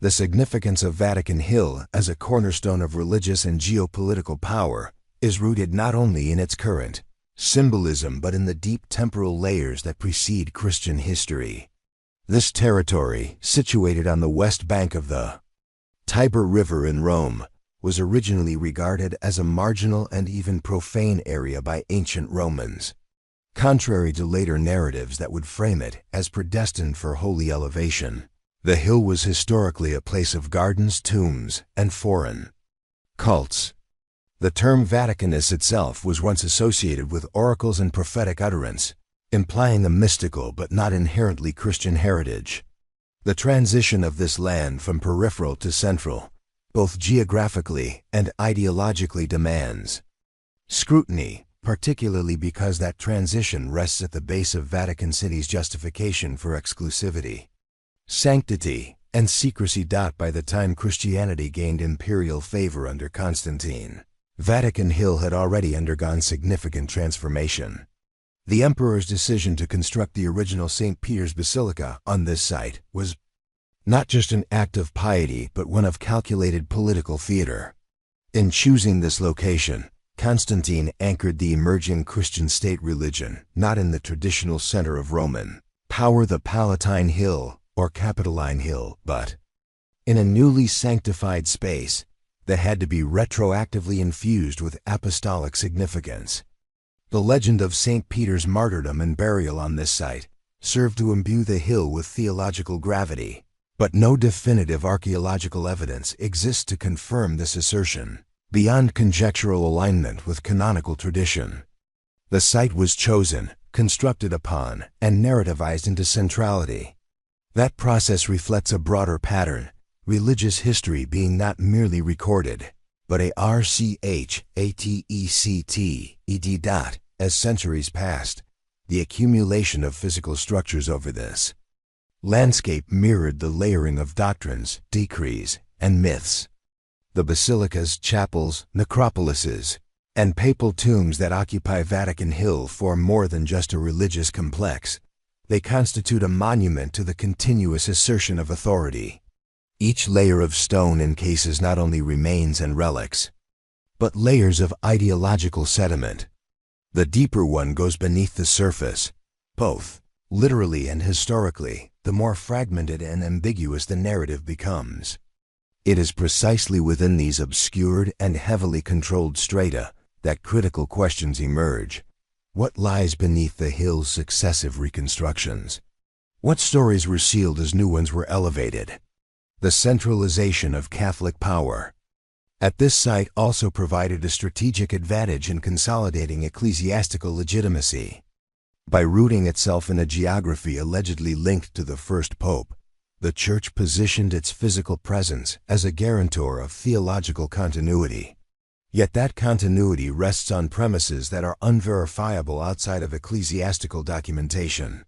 The significance of Vatican Hill as a cornerstone of religious and geopolitical power is rooted not only in its current symbolism but in the deep temporal layers that precede Christian history. This territory, situated on the west bank of the Tiber River in Rome, was originally regarded as a marginal and even profane area by ancient Romans, contrary to later narratives that would frame it as predestined for holy elevation. The hill was historically a place of gardens, tombs, and foreign cults. The term Vaticanus itself was once associated with oracles and prophetic utterance, implying a mystical but not inherently Christian heritage. The transition of this land from peripheral to central, both geographically and ideologically, demands scrutiny, particularly because that transition rests at the base of Vatican City's justification for exclusivity, sanctity, and secrecy. By the time Christianity gained imperial favor under Constantine, Vatican Hill had already undergone significant transformation. The emperor's decision to construct the original St. Peter's Basilica on this site was not just an act of piety but one of calculated political theater. In choosing this location, Constantine anchored the emerging Christian state religion not in the traditional center of Roman power, the Palatine Hill or Capitoline Hill, but in a newly sanctified space that had to be retroactively infused with apostolic significance. The legend of St. Peter's martyrdom and burial on this site served to imbue the hill with theological gravity, but no definitive archaeological evidence exists to confirm this assertion, beyond conjectural alignment with canonical tradition. The site was chosen, constructed upon, and narrativized into centrality. That process reflects a broader pattern, religious history being not merely recorded, but as centuries passed, the accumulation of physical structures over this landscape mirrored the layering of doctrines, decrees, and myths. The basilicas, chapels, necropolises, and papal tombs that occupy Vatican Hill form more than just a religious complex. They constitute a monument to the continuous assertion of authority. Each layer of stone encases not only remains and relics, but layers of ideological sediment. The deeper one goes beneath the surface. Both literally and historically, the more fragmented and ambiguous the narrative becomes. It is precisely within these obscured and heavily controlled strata that critical questions emerge. What lies beneath the hill's successive reconstructions? What stories were sealed as new ones were elevated? The centralization of Catholic power at this site also provided a strategic advantage in consolidating ecclesiastical legitimacy. By rooting itself in a geography allegedly linked to the first pope, the Church positioned its physical presence as a guarantor of theological continuity. Yet that continuity rests on premises that are unverifiable outside of ecclesiastical documentation.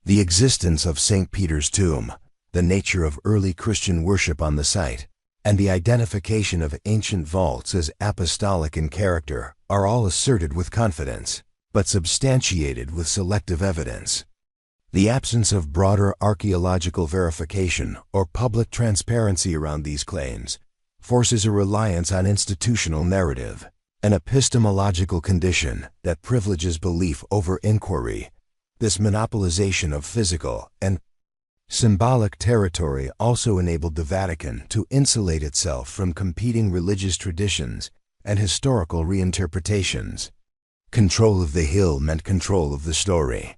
The existence of St. Peter's tomb, the nature of early Christian worship on the site, and the identification of ancient vaults as apostolic in character are all asserted with confidence, but substantiated with selective evidence. The absence of broader archaeological verification or public transparency around these claims forces a reliance on institutional narrative, an epistemological condition that privileges belief over inquiry. This monopolization of physical and symbolic territory also enabled the Vatican to insulate itself from competing religious traditions and historical reinterpretations. Control of the hill meant control of the story.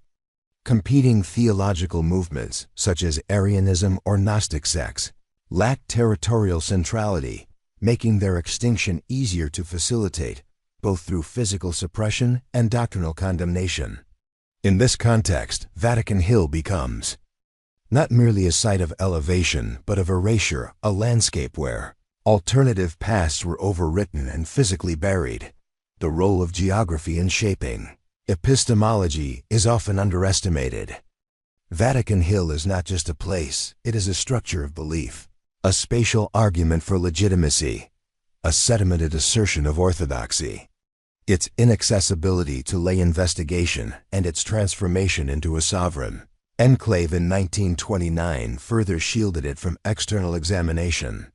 Competing theological movements, such as Arianism or Gnostic sects, lacked territorial centrality, making their extinction easier to facilitate, both through physical suppression and doctrinal condemnation. In this context, Vatican Hill becomes not merely a site of elevation, but of erasure, a landscape where alternative paths were overwritten and physically buried. The role of geography in shaping epistemology is often underestimated. Vatican Hill is not just a place, it is a structure of belief, a spatial argument for legitimacy, a sedimented assertion of orthodoxy. Its inaccessibility to lay investigation and its transformation into a sovereign Enclave in 1929 further shielded it from external examination.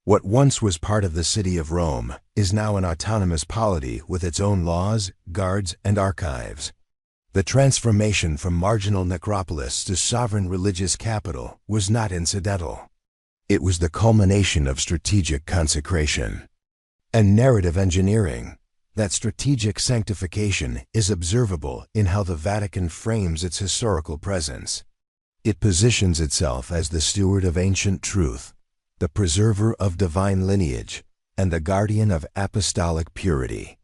What once was part of the city of Rome is now an autonomous polity with its own laws, guards, and archives. The transformation from marginal necropolis to sovereign religious capital was not incidental. It was the culmination of strategic consecration and narrative engineering. That strategic sanctification is observable in how the Vatican frames its historical presence. It positions itself as the steward of ancient truth, the preserver of divine lineage, and the guardian of apostolic purity.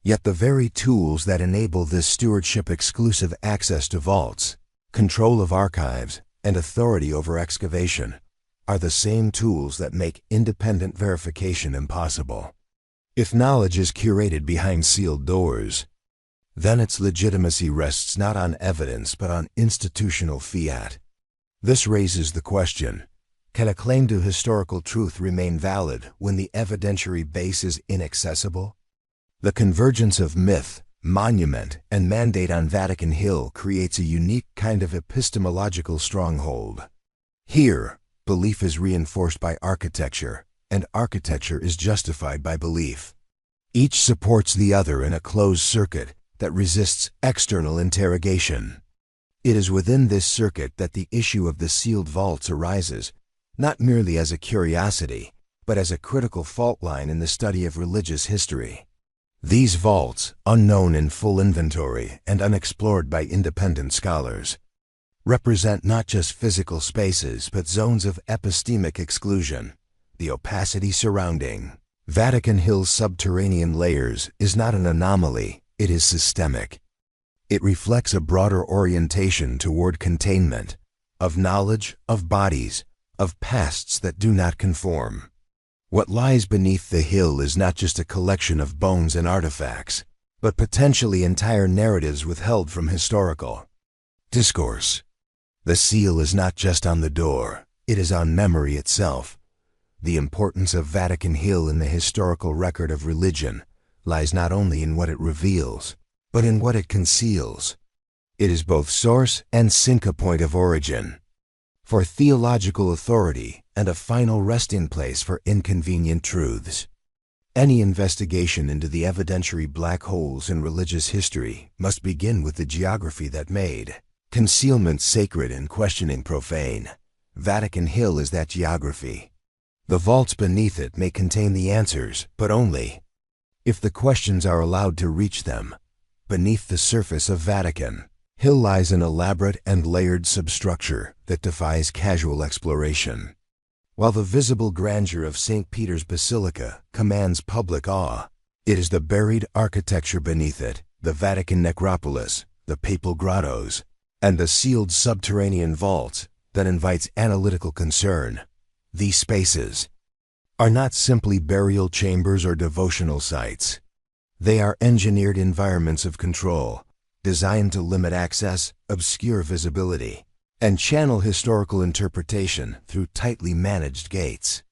Yet the very tools that enable this stewardship, exclusive access to vaults, control of archives, and authority over excavation, are the same tools that make independent verification impossible. If knowledge is curated behind sealed doors, then its legitimacy rests not on evidence but on institutional fiat. This raises the question: can a claim to historical truth remain valid when the evidentiary base is inaccessible? The convergence of myth, monument, and mandate on Vatican Hill creates a unique kind of epistemological stronghold. Here, belief is reinforced by architecture, and architecture is justified by belief. Each supports the other in a closed circuit that resists external interrogation. It is within this circuit that the issue of the sealed vaults arises, not merely as a curiosity, but as a critical fault line in the study of religious history. These vaults, unknown in full inventory and unexplored by independent scholars, represent not just physical spaces but zones of epistemic exclusion. The opacity surrounding Vatican Hill's subterranean layers is not an anomaly, it is systemic. It reflects a broader orientation toward containment, of knowledge, of bodies, of pasts that do not conform. What lies beneath the hill is not just a collection of bones and artifacts, but potentially entire narratives withheld from historical discourse. The seal is not just on the door, it is on memory itself. The importance of Vatican Hill in the historical record of religion lies not only in what it reveals, but in what it conceals. It is both source and sinca point of origin for theological authority and a final resting place for inconvenient truths. Any investigation into the evidentiary black holes in religious history must begin with the geography that made concealment sacred and questioning profane. Vatican Hill is that geography. The vaults beneath it may contain the answers, but only if the questions are allowed to reach them. Beneath the surface of Vatican Hill lies an elaborate and layered substructure that defies casual exploration. While the visible grandeur of St. Peter's Basilica commands public awe, it is the buried architecture beneath it, the Vatican necropolis, the papal grottos, and the sealed subterranean vaults that invites analytical concern. These spaces are not simply burial chambers or devotional sites. They are engineered environments of control, designed to limit access, obscure visibility, and channel historical interpretation through tightly managed gates.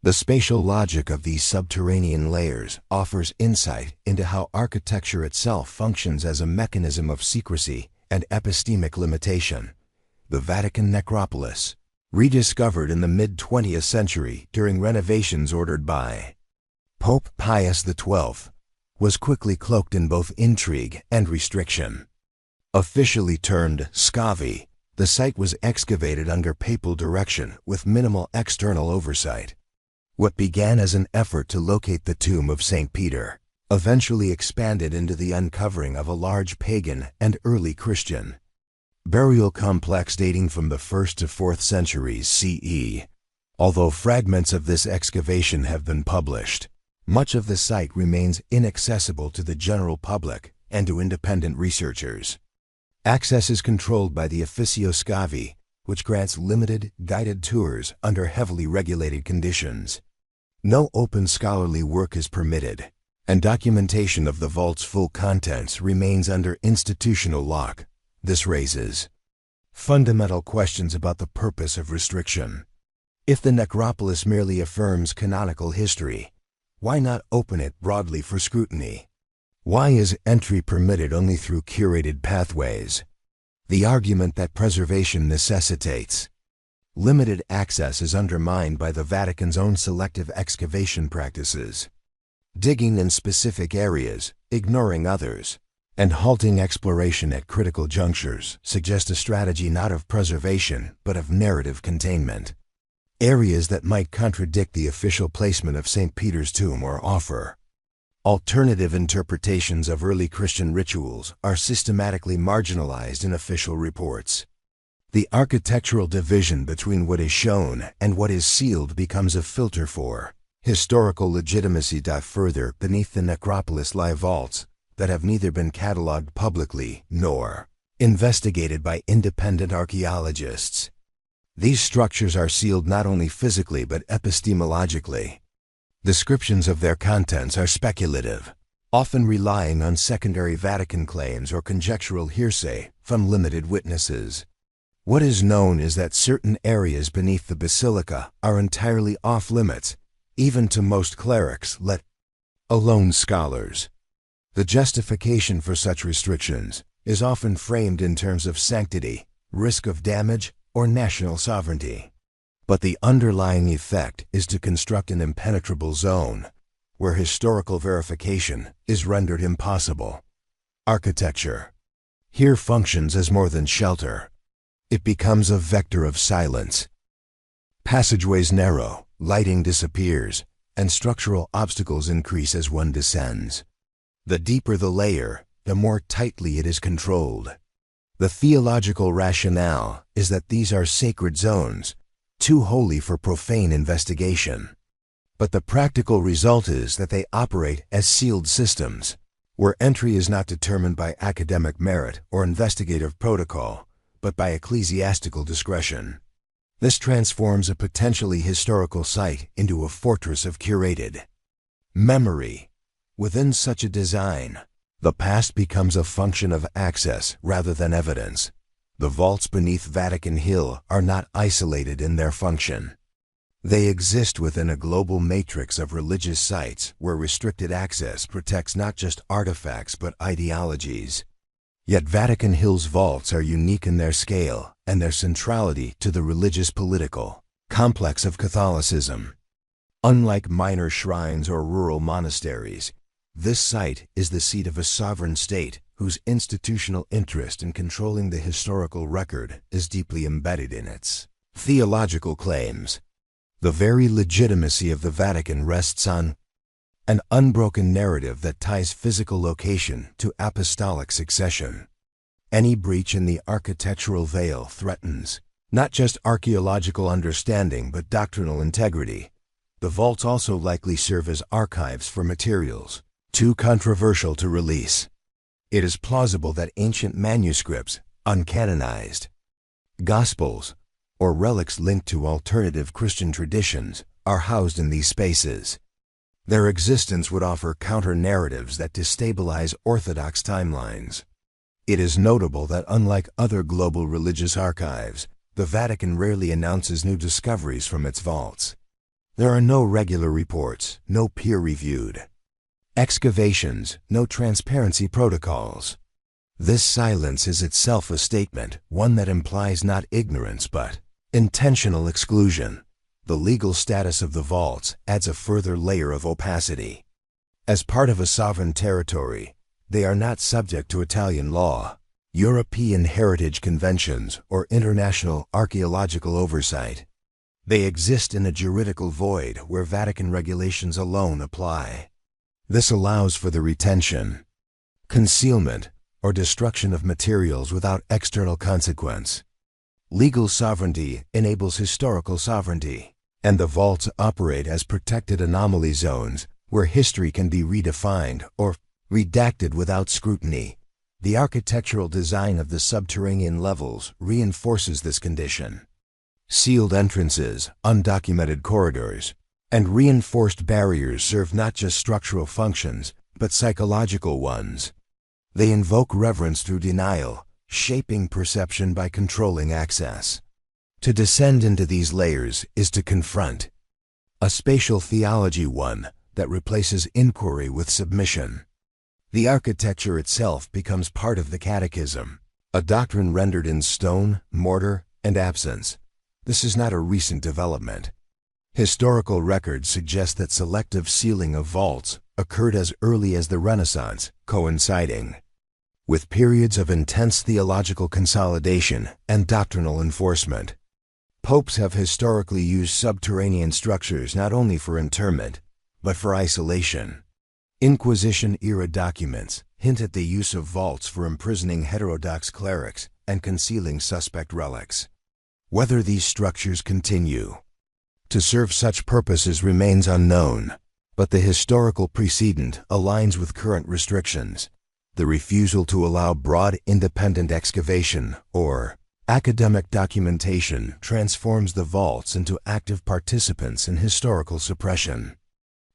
The spatial logic of these subterranean layers offers insight into how architecture itself functions as a mechanism of secrecy and epistemic limitation. The Vatican necropolis, rediscovered in the mid-20th century during renovations ordered by Pope Pius XII, was quickly cloaked in both intrigue and restriction. Officially termed scavi, the site was excavated under papal direction with minimal external oversight. What began as an effort to locate the tomb of St. Peter eventually expanded into the uncovering of a large pagan and early Christian burial complex dating from the 1st to 4th centuries CE. Although fragments of this excavation have been published, much of the site remains inaccessible to the general public and to independent researchers. Access is controlled by the Officio Scavi, which grants limited, guided tours under heavily regulated conditions. No open scholarly work is permitted, and documentation of the vault's full contents remains under institutional lock. This raises fundamental questions about the purpose of restriction. If the necropolis merely affirms canonical history, why not open it broadly for scrutiny? Why is entry permitted only through curated pathways? The argument that preservation necessitates limited access is undermined by the Vatican's own selective excavation practices. Digging in specific areas, ignoring others, and halting exploration at critical junctures suggest a strategy not of preservation but of narrative containment. Areas that might contradict the official placement of St. Peter's tomb or offer alternative interpretations of early Christian rituals are systematically marginalized in official reports. The architectural division between what is shown and what is sealed becomes a filter for historical legitimacy. Further beneath the necropolis lie vaults that have neither been catalogued publicly nor investigated by independent archaeologists. These structures are sealed not only physically but epistemologically. Descriptions of their contents are speculative, often relying on secondary Vatican claims or conjectural hearsay from limited witnesses. What is known is that certain areas beneath the basilica are entirely off-limits, even to most clerics, let alone scholars. The justification for such restrictions is often framed in terms of sanctity, risk of damage, or national sovereignty. But the underlying effect is to construct an impenetrable zone where historical verification is rendered impossible. Architecture here functions as more than shelter. It becomes a vector of silence. Passageways narrow, lighting disappears, and structural obstacles increase as one descends. The deeper the layer, the more tightly it is controlled. The theological rationale is that these are sacred zones, too holy for profane investigation. But the practical result is that they operate as sealed systems, where entry is not determined by academic merit or investigative protocol, but by ecclesiastical discretion. This transforms a potentially historical site into a fortress of curated memory. Within such a design, the past becomes a function of access rather than evidence. The vaults beneath Vatican Hill are not isolated in their function. They exist within a global matrix of religious sites where restricted access protects not just artifacts but ideologies. Yet Vatican Hill's vaults are unique in their scale and their centrality to the religious-political complex of Catholicism. Unlike minor shrines or rural monasteries, this site is the seat of a sovereign state whose institutional interest in controlling the historical record is deeply embedded in its theological claims. The very legitimacy of the Vatican rests on an unbroken narrative that ties physical location to apostolic succession. Any breach in the architectural veil threatens not just archaeological understanding but doctrinal integrity. The vaults also likely serve as archives for materials too controversial to release. It is plausible that ancient manuscripts, uncanonized, gospels, or relics linked to alternative Christian traditions are housed in these spaces. Their existence would offer counter-narratives that destabilize orthodox timelines. It is notable that unlike other global religious archives, the Vatican rarely announces new discoveries from its vaults. There are no regular reports, no peer-reviewed excavations, no transparency protocols. This silence is itself a statement, one that implies not ignorance but intentional exclusion. The legal status of the vaults adds a further layer of opacity. As part of a sovereign territory, they are not subject to Italian law, European heritage conventions, or international archaeological oversight. They exist in a juridical void where Vatican regulations alone apply. This allows for the retention, concealment, or destruction of materials without external consequence. Legal sovereignty enables historical sovereignty, and the vaults operate as protected anomaly zones where history can be redefined or redacted without scrutiny. The architectural design of the subterranean levels reinforces this condition. Sealed entrances, undocumented corridors, and reinforced barriers serve not just structural functions, but psychological ones. They invoke reverence through denial, shaping perception by controlling access. To descend into these layers is to confront a spatial theology, one that replaces inquiry with submission. The architecture itself becomes part of the catechism, a doctrine rendered in stone, mortar, and absence. This is not a recent development. Historical records suggest that selective sealing of vaults occurred as early as the Renaissance, coinciding with periods of intense theological consolidation and doctrinal enforcement. Popes have historically used subterranean structures not only for interment, but for isolation. Inquisition-era documents hint at the use of vaults for imprisoning heterodox clerics and concealing suspect relics. Whether these structures continue to serve such purposes remains unknown, but the historical precedent aligns with current restrictions. The refusal to allow broad independent excavation or academic documentation transforms the vaults into active participants in historical suppression.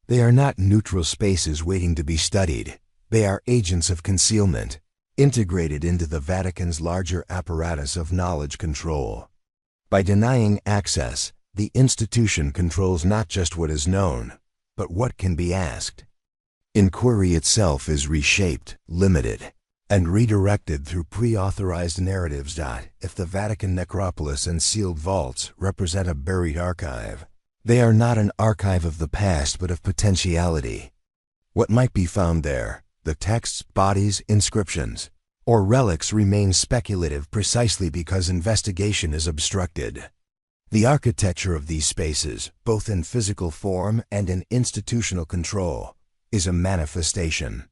They are not neutral spaces waiting to be studied. They are agents of concealment, integrated into the Vatican's larger apparatus of knowledge control. By denying access, the institution controls not just what is known, but what can be asked. Inquiry itself is reshaped, limited, and redirected through pre-authorized narratives. If the Vatican necropolis and sealed vaults represent a buried archive, they are not an archive of the past but of potentiality. What might be found there, the texts, bodies, inscriptions, or relics, remain speculative precisely because investigation is obstructed. The architecture of these spaces, both in physical form and in institutional control, is a manifestation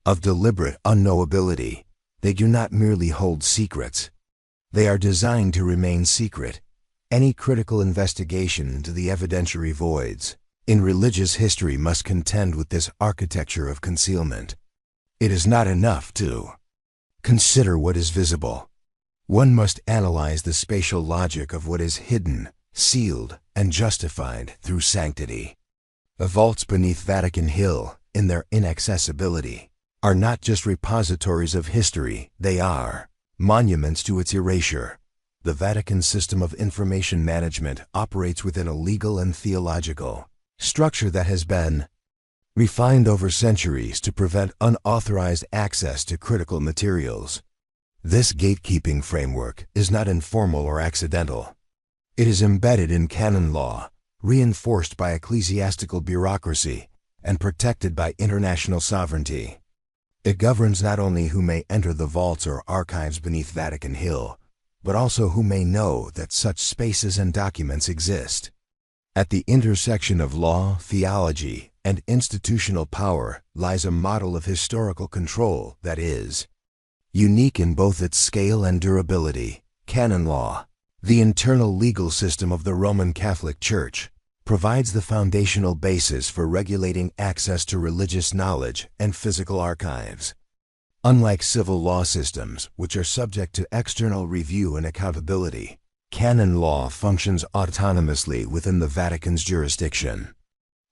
of deliberate unknowability. They do not merely hold secrets. They are designed to remain secret. Any critical investigation into the evidentiary voids in religious history must contend with this architecture of concealment. It is not enough to consider what is visible. One must analyze the spatial logic of what is hidden, sealed, and justified through sanctity. The vaults beneath Vatican Hill, in their inaccessibility, are not just repositories of history, they are monuments to its erasure. The Vatican system of information management operates within a legal and theological structure that has been refined over centuries to prevent unauthorized access to critical materials. This gatekeeping framework is not informal or accidental. It is embedded in canon law, reinforced by ecclesiastical bureaucracy, and protected by international sovereignty. It governs not only who may enter the vaults or archives beneath Vatican Hill, but also who may know that such spaces and documents exist. At the intersection of law, theology, and institutional power lies a model of historical control that is unique in both its scale and durability. Canon law, the internal legal system of the Roman Catholic Church, provides the foundational basis for regulating access to religious knowledge and physical archives. Unlike civil law systems, which are subject to external review and accountability, canon law functions autonomously within the Vatican's jurisdiction.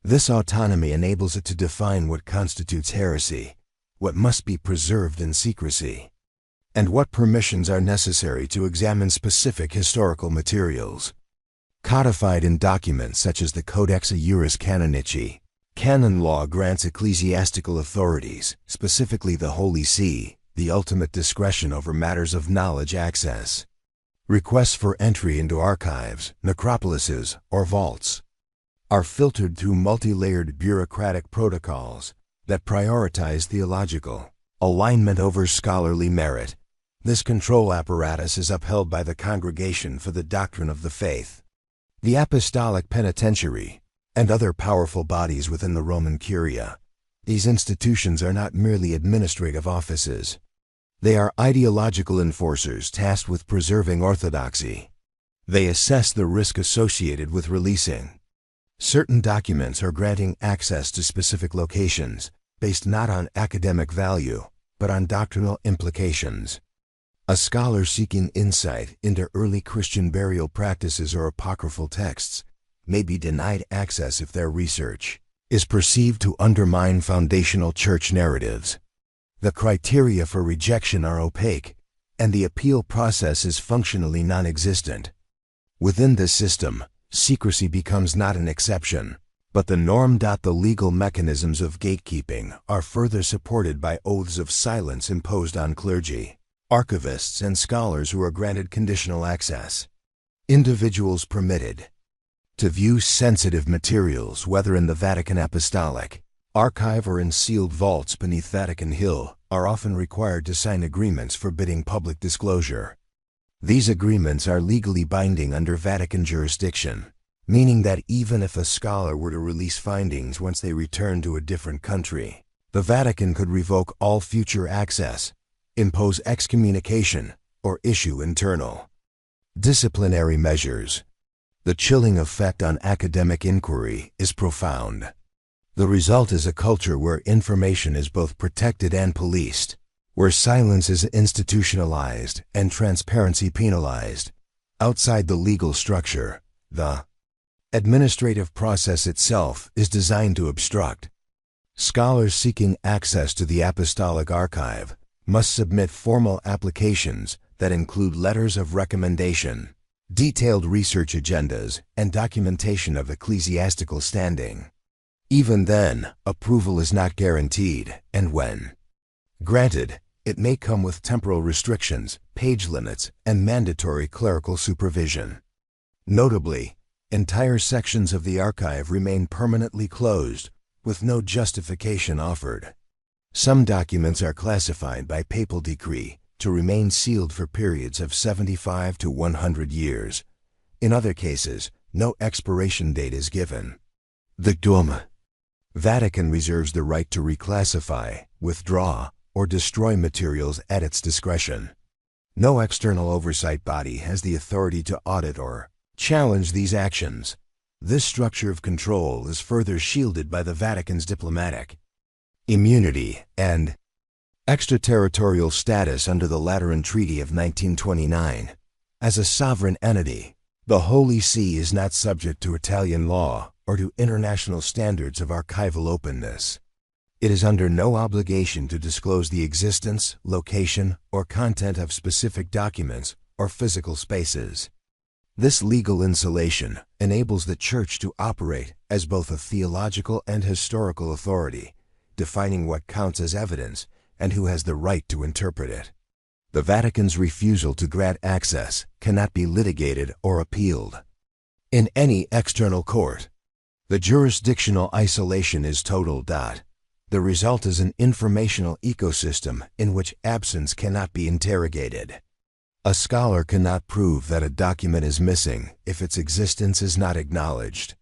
This autonomy enables it to define what constitutes heresy, what must be preserved in secrecy, and what permissions are necessary to examine specific historical materials. Codified in documents such as the Codex Iuris Canonici, canon law grants ecclesiastical authorities, specifically the Holy See, the ultimate discretion over matters of knowledge access. Requests for entry into archives, necropolises, or vaults are filtered through multi-layered bureaucratic protocols that prioritize theological alignment over scholarly merit. This control apparatus is upheld by the Congregation for the Doctrine of the Faith, the Apostolic Penitentiary, and other powerful bodies within the Roman Curia. These institutions are not merely administrative offices. They are ideological enforcers tasked with preserving orthodoxy. They assess the risk associated with releasing certain documents or granting access to specific locations, based not on academic value, but on doctrinal implications. A scholar seeking insight into early Christian burial practices or apocryphal texts may be denied access if their research is perceived to undermine foundational church narratives. The criteria for rejection are opaque, and the appeal process is functionally non-existent. Within this system, secrecy becomes not an exception, but the norm. The legal mechanisms of gatekeeping are further supported by oaths of silence imposed on clergy, archivists and scholars who are granted conditional access. Individuals permitted to view sensitive materials, whether in the Vatican Apostolic Archive or in sealed vaults beneath Vatican Hill, are often required to sign agreements forbidding public disclosure. These agreements are legally binding under Vatican jurisdiction, meaning that even if a scholar were to release findings once they return to a different country, the Vatican could revoke all future access, impose excommunication, or issue internal disciplinary measures. The chilling effect on academic inquiry is profound. The result is a culture where information is both protected and policed, where silence is institutionalized and transparency penalized. Outside the legal structure, the administrative process itself is designed to obstruct. Scholars seeking access to the Apostolic Archive must submit formal applications that include letters of recommendation, detailed research agendas, and documentation of ecclesiastical standing. Even then, approval is not guaranteed, and when granted, it may come with temporal restrictions, page limits, and mandatory clerical supervision. Notably, entire sections of the archive remain permanently closed, with no justification offered. Some documents are classified by papal decree to remain sealed for periods of 75 to 100 years. In other cases, no expiration date is given. The Vatican reserves the right to reclassify, withdraw, or destroy materials at its discretion. No external oversight body has the authority to audit or challenge these actions. This structure of control is further shielded by the Vatican's diplomatic immunity and extraterritorial status under the Lateran Treaty of 1929. As a sovereign entity, the Holy See is not subject to Italian law or to international standards of archival openness. It is under no obligation to disclose the existence, location, or content of specific documents or physical spaces. This legal insulation enables the Church to operate as both a theological and historical authority, defining what counts as evidence and who has the right to interpret it. The Vatican's refusal to grant access cannot be litigated or appealed in any external court. The jurisdictional isolation is total. The result is an informational ecosystem in which absence cannot be interrogated. A scholar cannot prove that a document is missing if its existence is not acknowledged.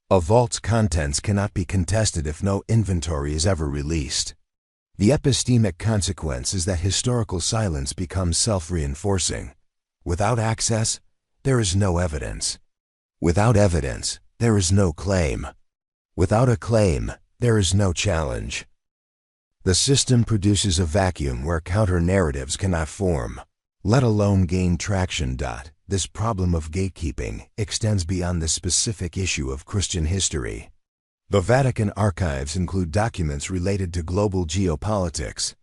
A vault's contents cannot be contested if no inventory is ever released. The epistemic consequence is that historical silence becomes self-reinforcing. Without access, there is no evidence. Without evidence, there is no claim. Without a claim, there is no challenge. The system produces a vacuum where counter-narratives cannot form, let alone gain traction. This problem of gatekeeping extends beyond the specific issue of Christian history. The Vatican archives include documents related to global geopolitics,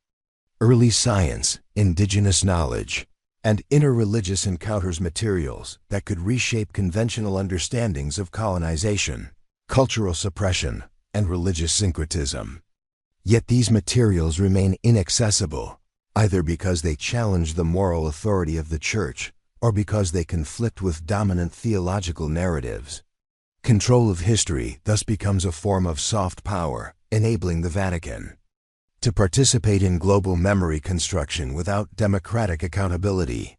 early science, indigenous knowledge, and interreligious encounters materials that could reshape conventional understandings of colonization, cultural suppression, and religious syncretism. Yet these materials remain inaccessible, either because they challenge the moral authority of the Church or because they conflict with dominant theological narratives. Control of history thus becomes a form of soft power, enabling the Vatican to participate in global memory construction without democratic accountability.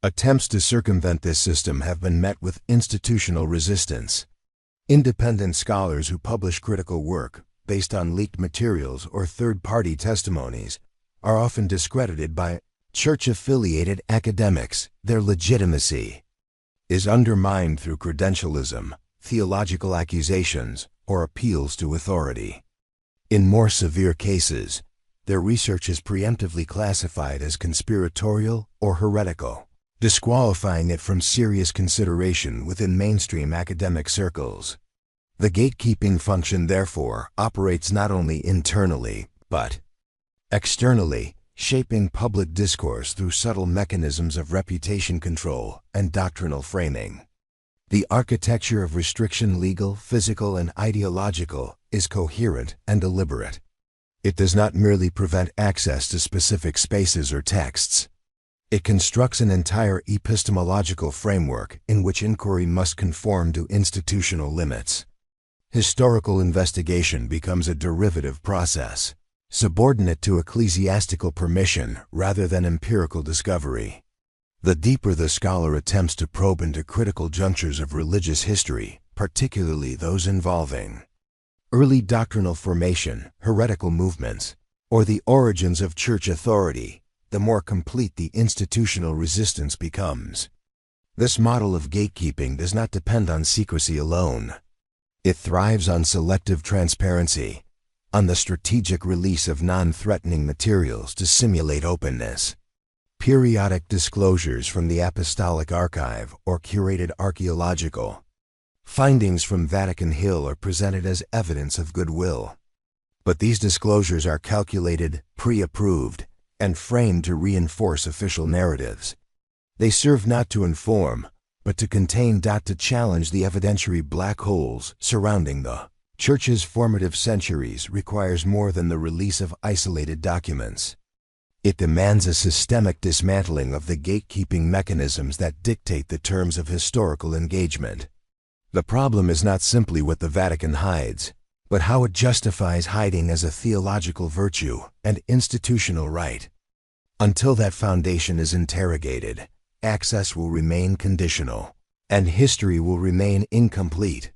Attempts to circumvent this system have been met with institutional resistance. Independent scholars who publish critical work based on leaked materials or third-party testimonies are often discredited by church-affiliated academics. Their legitimacy is undermined through credentialism, theological accusations, or appeals to authority. In more severe cases, their research is preemptively classified as conspiratorial or heretical, disqualifying it from serious consideration within mainstream academic circles. The gatekeeping function, therefore, operates not only internally, but externally, shaping public discourse through subtle mechanisms of reputation control and doctrinal framing. The architecture of restriction, legal, physical, and ideological, is coherent and deliberate. It does not merely prevent access to specific spaces or texts. It constructs an entire epistemological framework in which inquiry must conform to institutional limits. Historical investigation becomes a derivative process, subordinate to ecclesiastical permission rather than empirical discovery. The deeper the scholar attempts to probe into critical junctures of religious history, particularly those involving early doctrinal formation, heretical movements, or the origins of church authority, the more complete the institutional resistance becomes. This model of gatekeeping does not depend on secrecy alone. It thrives on selective transparency, on the strategic release of non-threatening materials to simulate openness. Periodic disclosures from the Apostolic Archive or curated archaeological findings from Vatican Hill are presented as evidence of goodwill. But these disclosures are calculated, pre-approved, and framed to reinforce official narratives. They serve not to inform, but to contain. To challenge the evidentiary black holes surrounding the Church's formative centuries requires more than the release of isolated documents. It demands a systemic dismantling of the gatekeeping mechanisms that dictate the terms of historical engagement. The problem is not simply what the Vatican hides, but how it justifies hiding as a theological virtue and institutional right. Until that foundation is interrogated, access will remain conditional, and history will remain incomplete.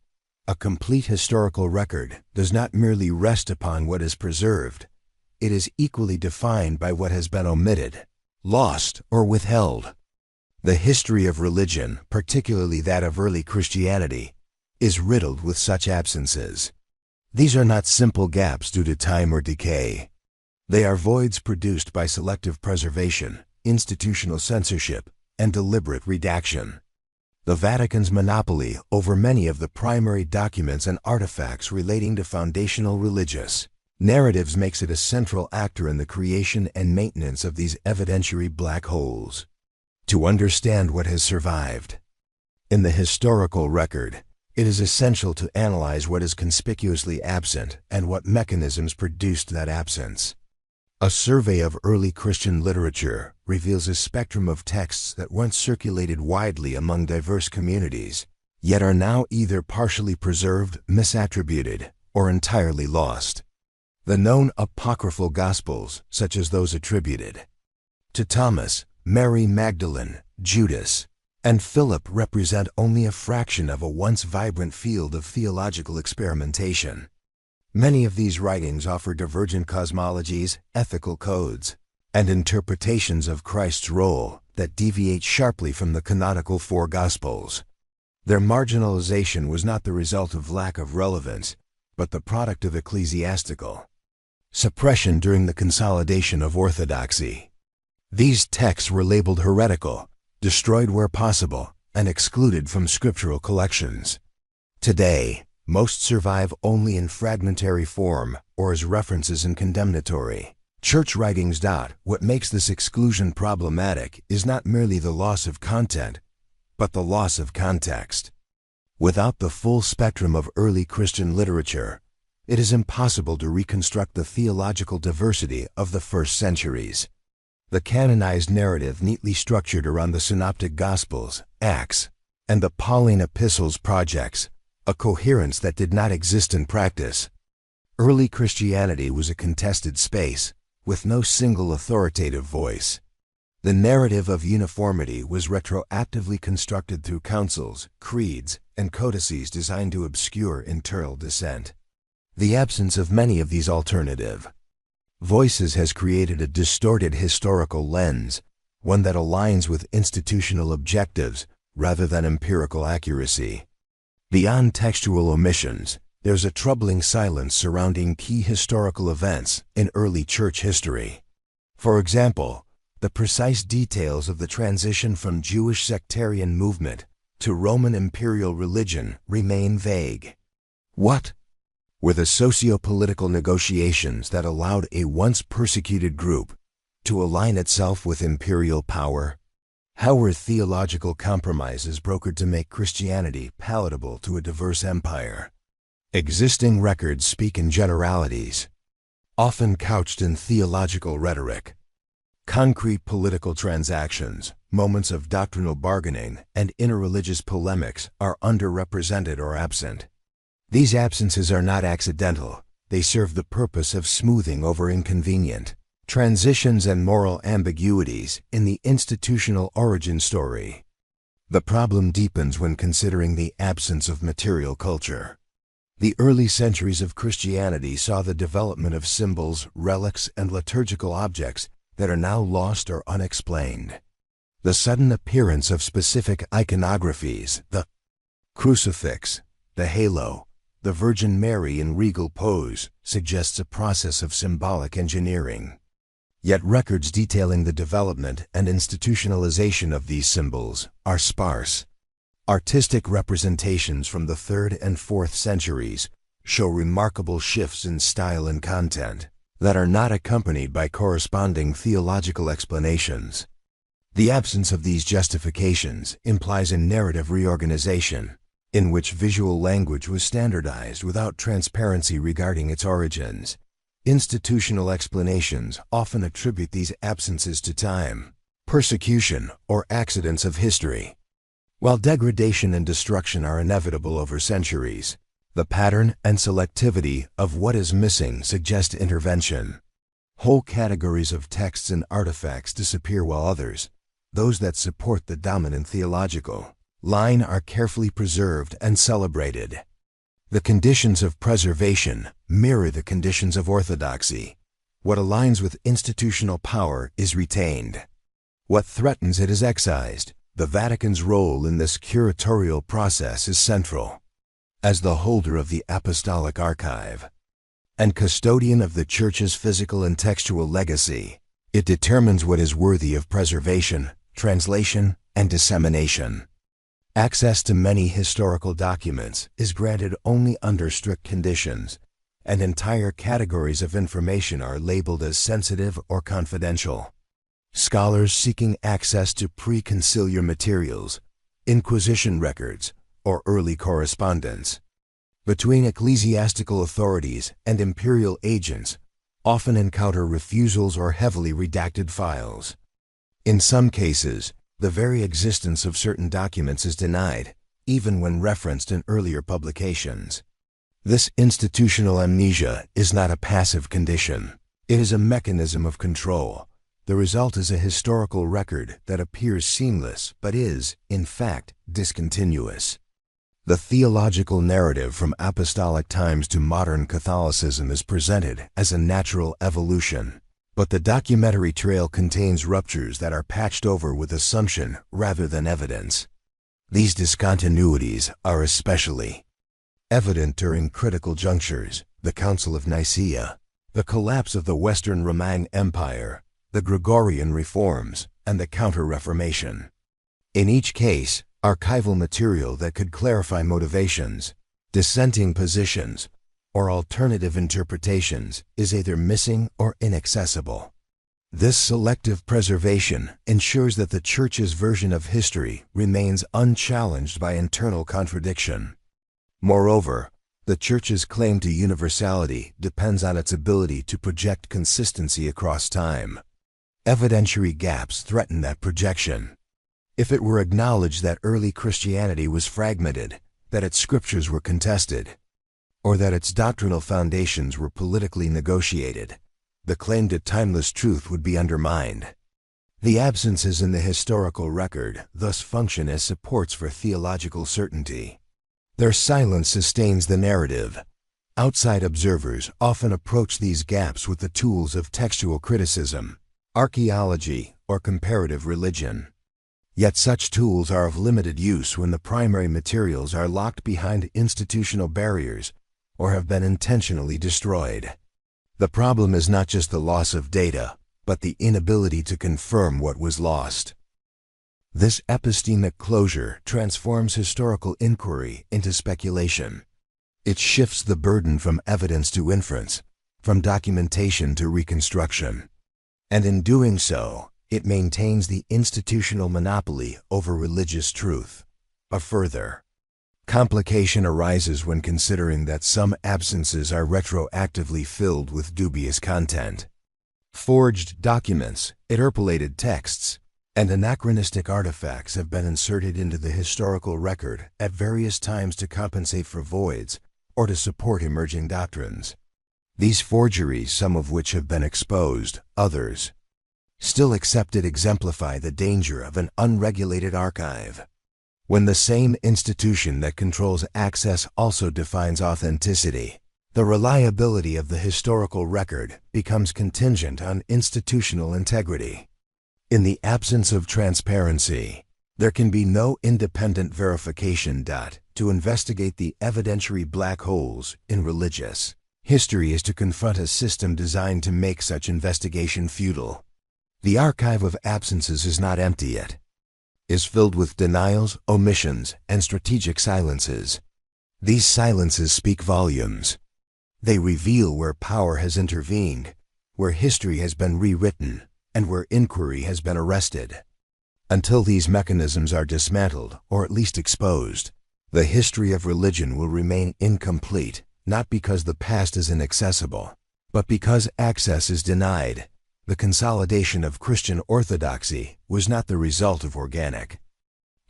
A complete historical record does not merely rest upon what is preserved. It is equally defined by what has been omitted, lost, or withheld. The history of religion, particularly that of early Christianity, is riddled with such absences. These are not simple gaps due to time or decay. They are voids produced by selective preservation, institutional censorship, and deliberate redaction. The Vatican's monopoly over many of the primary documents and artifacts relating to foundational religious narratives makes it a central actor in the creation and maintenance of these evidentiary black holes. To understand what has survived in the historical record, it is essential to analyze what is conspicuously absent and what mechanisms produced that absence. A survey of early Christian literature reveals a spectrum of texts that once circulated widely among diverse communities, yet are now either partially preserved, misattributed, or entirely lost. The known apocryphal Gospels, such as those attributed to Thomas, Mary Magdalene, Judas, and Philip, represent only a fraction of a once vibrant field of theological experimentation. Many of these writings offer divergent cosmologies, ethical codes, and interpretations of Christ's role that deviate sharply from the canonical four Gospels. Their marginalization was not the result of lack of relevance, but the product of ecclesiastical suppression during the consolidation of orthodoxy. These texts were labeled heretical, destroyed where possible, and excluded from scriptural collections. Today, most survive only in fragmentary form or as references in condemnatory church writings. What makes this exclusion problematic is not merely the loss of content, but the loss of context. Without the full spectrum of early Christian literature, it is impossible to reconstruct the theological diversity of the first centuries. The canonized narrative neatly structured around the Synoptic Gospels, Acts, and the Pauline epistles projects a coherence that did not exist in practice. Early Christianity was a contested space, with no single authoritative voice. The narrative of uniformity was retroactively constructed through councils, creeds, and codices designed to obscure internal dissent. The absence of many of these alternative voices has created a distorted historical lens, one that aligns with institutional objectives rather than empirical accuracy. Beyond textual omissions, there's a troubling silence surrounding key historical events in early church history. For example, the precise details of the transition from Jewish sectarian movement to Roman imperial religion remain vague. What were the socio-political negotiations that allowed a once persecuted group to align itself with imperial power? How were theological compromises brokered to make Christianity palatable to a diverse empire? Existing records speak in generalities, often couched in theological rhetoric. Concrete political transactions, moments of doctrinal bargaining, and interreligious polemics are underrepresented or absent. These absences are not accidental. They serve the purpose of smoothing over inconvenient transitions and moral ambiguities in the institutional origin story. The problem deepens when considering the absence of material culture. The early centuries of Christianity saw the development of symbols, relics, and liturgical objects that are now lost or unexplained. The sudden appearance of specific iconographies, the crucifix, the halo, the Virgin Mary in regal pose, suggests a process of symbolic engineering. Yet records detailing the development and institutionalization of these symbols are sparse. Artistic representations from the 3rd and 4th centuries show remarkable shifts in style and content that are not accompanied by corresponding theological explanations. The absence of these justifications implies a narrative reorganization, in which visual language was standardized without transparency regarding its origins. Institutional explanations often attribute these absences to time, persecution, or accidents of history. While degradation and destruction are inevitable over centuries, the pattern and selectivity of what is missing suggest intervention. Whole categories of texts and artifacts disappear while others, those that support the dominant theological line, are carefully preserved and celebrated. The conditions of preservation mirror the conditions of orthodoxy. What aligns with institutional power is retained. What threatens it is excised. The Vatican's role in this curatorial process is central. As the holder of the Apostolic Archive and custodian of the Church's physical and textual legacy, it determines what is worthy of preservation, translation, and dissemination. Access to many historical documents is granted only under strict conditions, and entire categories of information are labeled as sensitive or confidential. Scholars seeking access to pre-conciliar materials, Inquisition records, or early correspondence between ecclesiastical authorities and imperial agents often encounter refusals or heavily redacted files. In some cases, the very existence of certain documents is denied, even when referenced in earlier publications. This institutional amnesia is not a passive condition. It is a mechanism of control. The result is a historical record that appears seamless but is, in fact, discontinuous. The theological narrative from apostolic times to modern Catholicism is presented as a natural evolution, but the documentary trail contains ruptures that are patched over with assumption rather than evidence. These discontinuities are especially evident during critical junctures: the Council of Nicaea, the collapse of the Western Roman Empire, the Gregorian reforms, and the Counter-Reformation. In each case, archival material that could clarify motivations, dissenting positions, or alternative interpretations is either missing or inaccessible. This selective preservation ensures that the Church's version of history remains unchallenged by internal contradiction. Moreover, the Church's claim to universality depends on its ability to project consistency across time. Evidentiary gaps threaten that projection. If it were acknowledged that early Christianity was fragmented, that its scriptures were contested, or that its doctrinal foundations were politically negotiated, the claim to timeless truth would be undermined. The absences in the historical record thus function as supports for theological certainty. Their silence sustains the narrative. Outside observers often approach these gaps with the tools of textual criticism, archaeology, or comparative religion. Yet such tools are of limited use when the primary materials are locked behind institutional barriers or have been intentionally destroyed. The problem is not just the loss of data, but the inability to confirm what was lost. This epistemic closure transforms historical inquiry into speculation. It shifts the burden from evidence to inference, from documentation to reconstruction. And in doing so, it maintains the institutional monopoly over religious truth. A further complication arises when considering that some absences are retroactively filled with dubious content. Forged documents, interpolated texts, and anachronistic artifacts have been inserted into the historical record at various times to compensate for voids or to support emerging doctrines. These forgeries, some of which have been exposed, others still accepted, exemplify the danger of an unregulated archive. When the same institution that controls access also defines authenticity, the reliability of the historical record becomes contingent on institutional integrity. In the absence of transparency, there can be no independent verification. To investigate the evidentiary black holes in religious history is to confront a system designed to make such investigation futile. The archive of absences is not empty yet. It is filled with denials, omissions, and strategic silences. These silences speak volumes. They reveal where power has intervened, where history has been rewritten, and where inquiry has been arrested. Until these mechanisms are dismantled, or at least exposed, the history of religion will remain incomplete, not because the past is inaccessible, but because access is denied. The consolidation of Christian orthodoxy was not the result of organic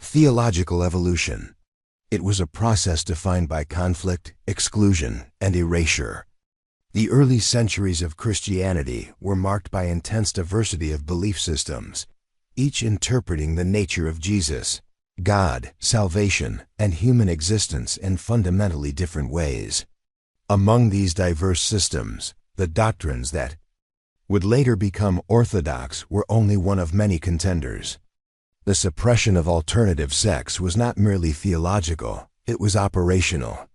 theological evolution. It was a process defined by conflict, exclusion, and erasure. The early centuries of Christianity were marked by intense diversity of belief systems, each interpreting the nature of Jesus, God, salvation, and human existence in fundamentally different ways. Among these diverse systems, the doctrines that would later become orthodox were only one of many contenders. The suppression of alternative sects was not merely theological, it was operational.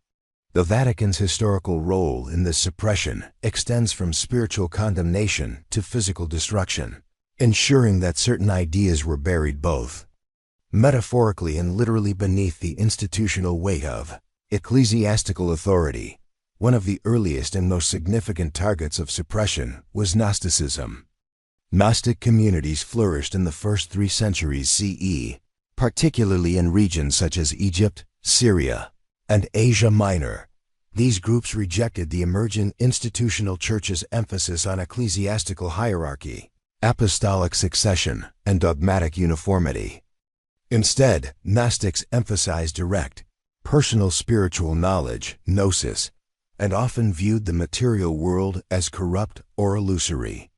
The Vatican's historical role in this suppression extends from spiritual condemnation to physical destruction, ensuring that certain ideas were buried both metaphorically and literally beneath the institutional weight of ecclesiastical authority. One of the earliest and most significant targets of suppression was Gnosticism. Gnostic communities flourished in the first 3 centuries CE, particularly in regions such as Egypt, Syria, and Asia Minor. These groups rejected the emergent institutional church's emphasis on ecclesiastical hierarchy, apostolic succession, and dogmatic uniformity. Instead, Gnostics emphasized direct, personal spiritual knowledge, gnosis, and often viewed the material world as corrupt or illusory.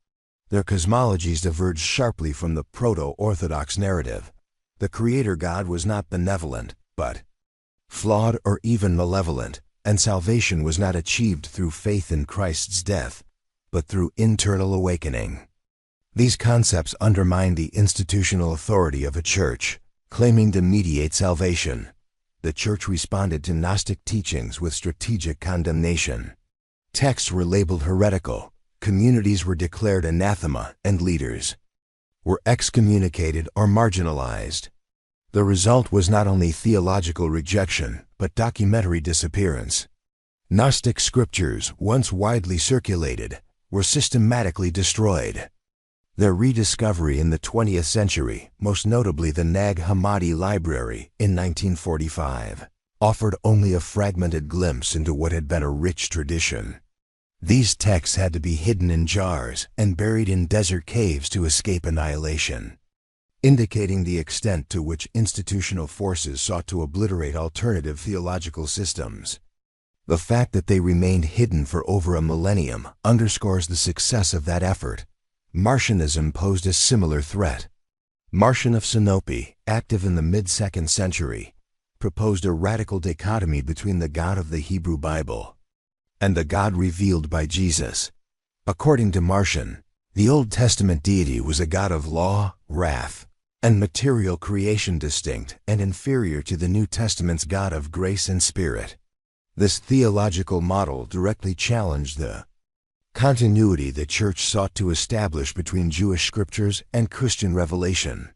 Their cosmologies diverged sharply from the proto-Orthodox narrative. The Creator God was not benevolent, but flawed or even malevolent, and salvation was not achieved through faith in Christ's death, but through internal awakening. These concepts undermined the institutional authority of a church, claiming to mediate salvation. The church responded to Gnostic teachings with strategic condemnation. Texts were labeled heretical, communities were declared anathema, and leaders were excommunicated or marginalized. The result was not only theological rejection, but documentary disappearance. Gnostic scriptures, once widely circulated, were systematically destroyed. Their rediscovery in the 20th century, most notably the Nag Hammadi Library in 1945, offered only a fragmented glimpse into what had been a rich tradition. These texts had to be hidden in jars and buried in desert caves to escape annihilation, indicating the extent to which institutional forces sought to obliterate alternative theological systems. The fact that they remained hidden for over a millennium underscores the success of that effort. Marcionism posed a similar threat. Marcion of Sinope, active in the mid-2nd century, proposed a radical dichotomy between the God of the Hebrew Bible and the God revealed by Jesus. According to Marcion, the Old Testament deity was a God of law, wrath, and material creation, distinct and inferior to the New Testament's God of grace and spirit. This theological model directly challenged the continuity the Church sought to establish between Jewish scriptures and Christian revelation.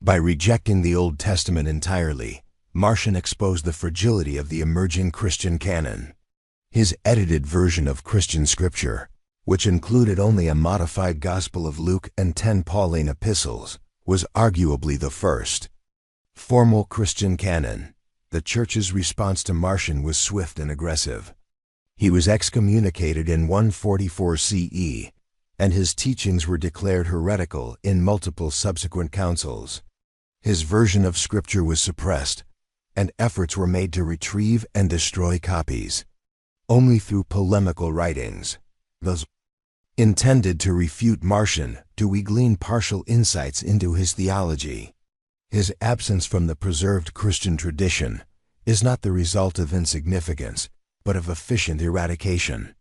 By rejecting the Old Testament entirely, Marcion exposed the fragility of the emerging Christian canon. His edited version of Christian scripture, which included only a modified Gospel of Luke and 10 Pauline epistles, was arguably the first formal Christian canon. The Church's response to Marcion was swift and aggressive. He was excommunicated in 144 CE, and his teachings were declared heretical in multiple subsequent councils. His version of Scripture was suppressed, and efforts were made to retrieve and destroy copies. Only through polemical writings, those intended to refute Marcion, do we glean partial insights into his theology. His absence from the preserved Christian tradition is not the result of insignificance, but of efficient eradication.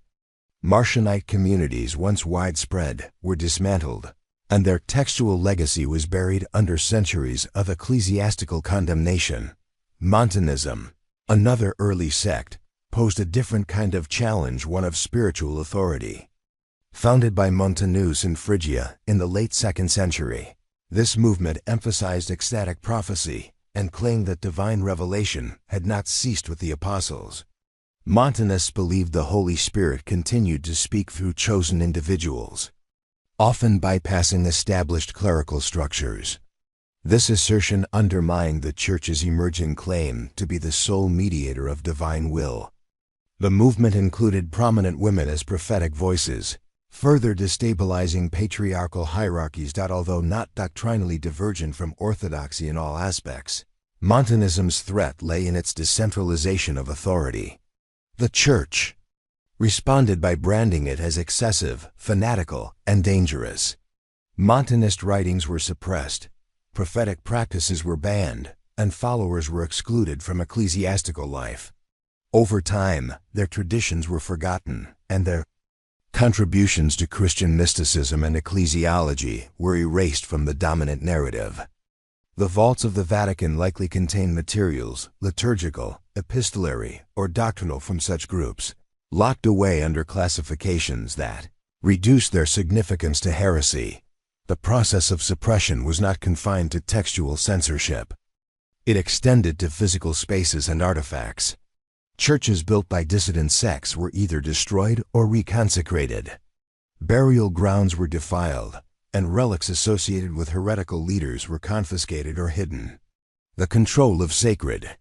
Marcionite communities, once widespread, were dismantled, and their textual legacy was buried under centuries of ecclesiastical condemnation. Montanism, another early sect, posed a different kind of challenge, one of spiritual authority. Founded by Montanus in Phrygia in the late 2nd century, this movement emphasized ecstatic prophecy and claimed that divine revelation had not ceased with the apostles. Montanists believed the Holy Spirit continued to speak through chosen individuals, often bypassing established clerical structures. This assertion undermined the Church's emerging claim to be the sole mediator of divine will. The movement included prominent women as prophetic voices, further destabilizing patriarchal hierarchies. Although not doctrinally divergent from orthodoxy in all aspects, Montanism's threat lay in its decentralization of authority. The Church responded by branding it as excessive, fanatical, and dangerous. Montanist writings were suppressed, prophetic practices were banned, and followers were excluded from ecclesiastical life. Over time, their traditions were forgotten, and their contributions to Christian mysticism and ecclesiology were erased from the dominant narrative. The vaults of the Vatican likely contain materials, liturgical, epistolary, or doctrinal from such groups, locked away under classifications that reduced their significance to heresy. The process of suppression was not confined to textual censorship. It extended to physical spaces and artifacts. Churches built by dissident sects were either destroyed or reconsecrated. Burial grounds were defiled, and relics associated with heretical leaders were confiscated or hidden. The control of sacred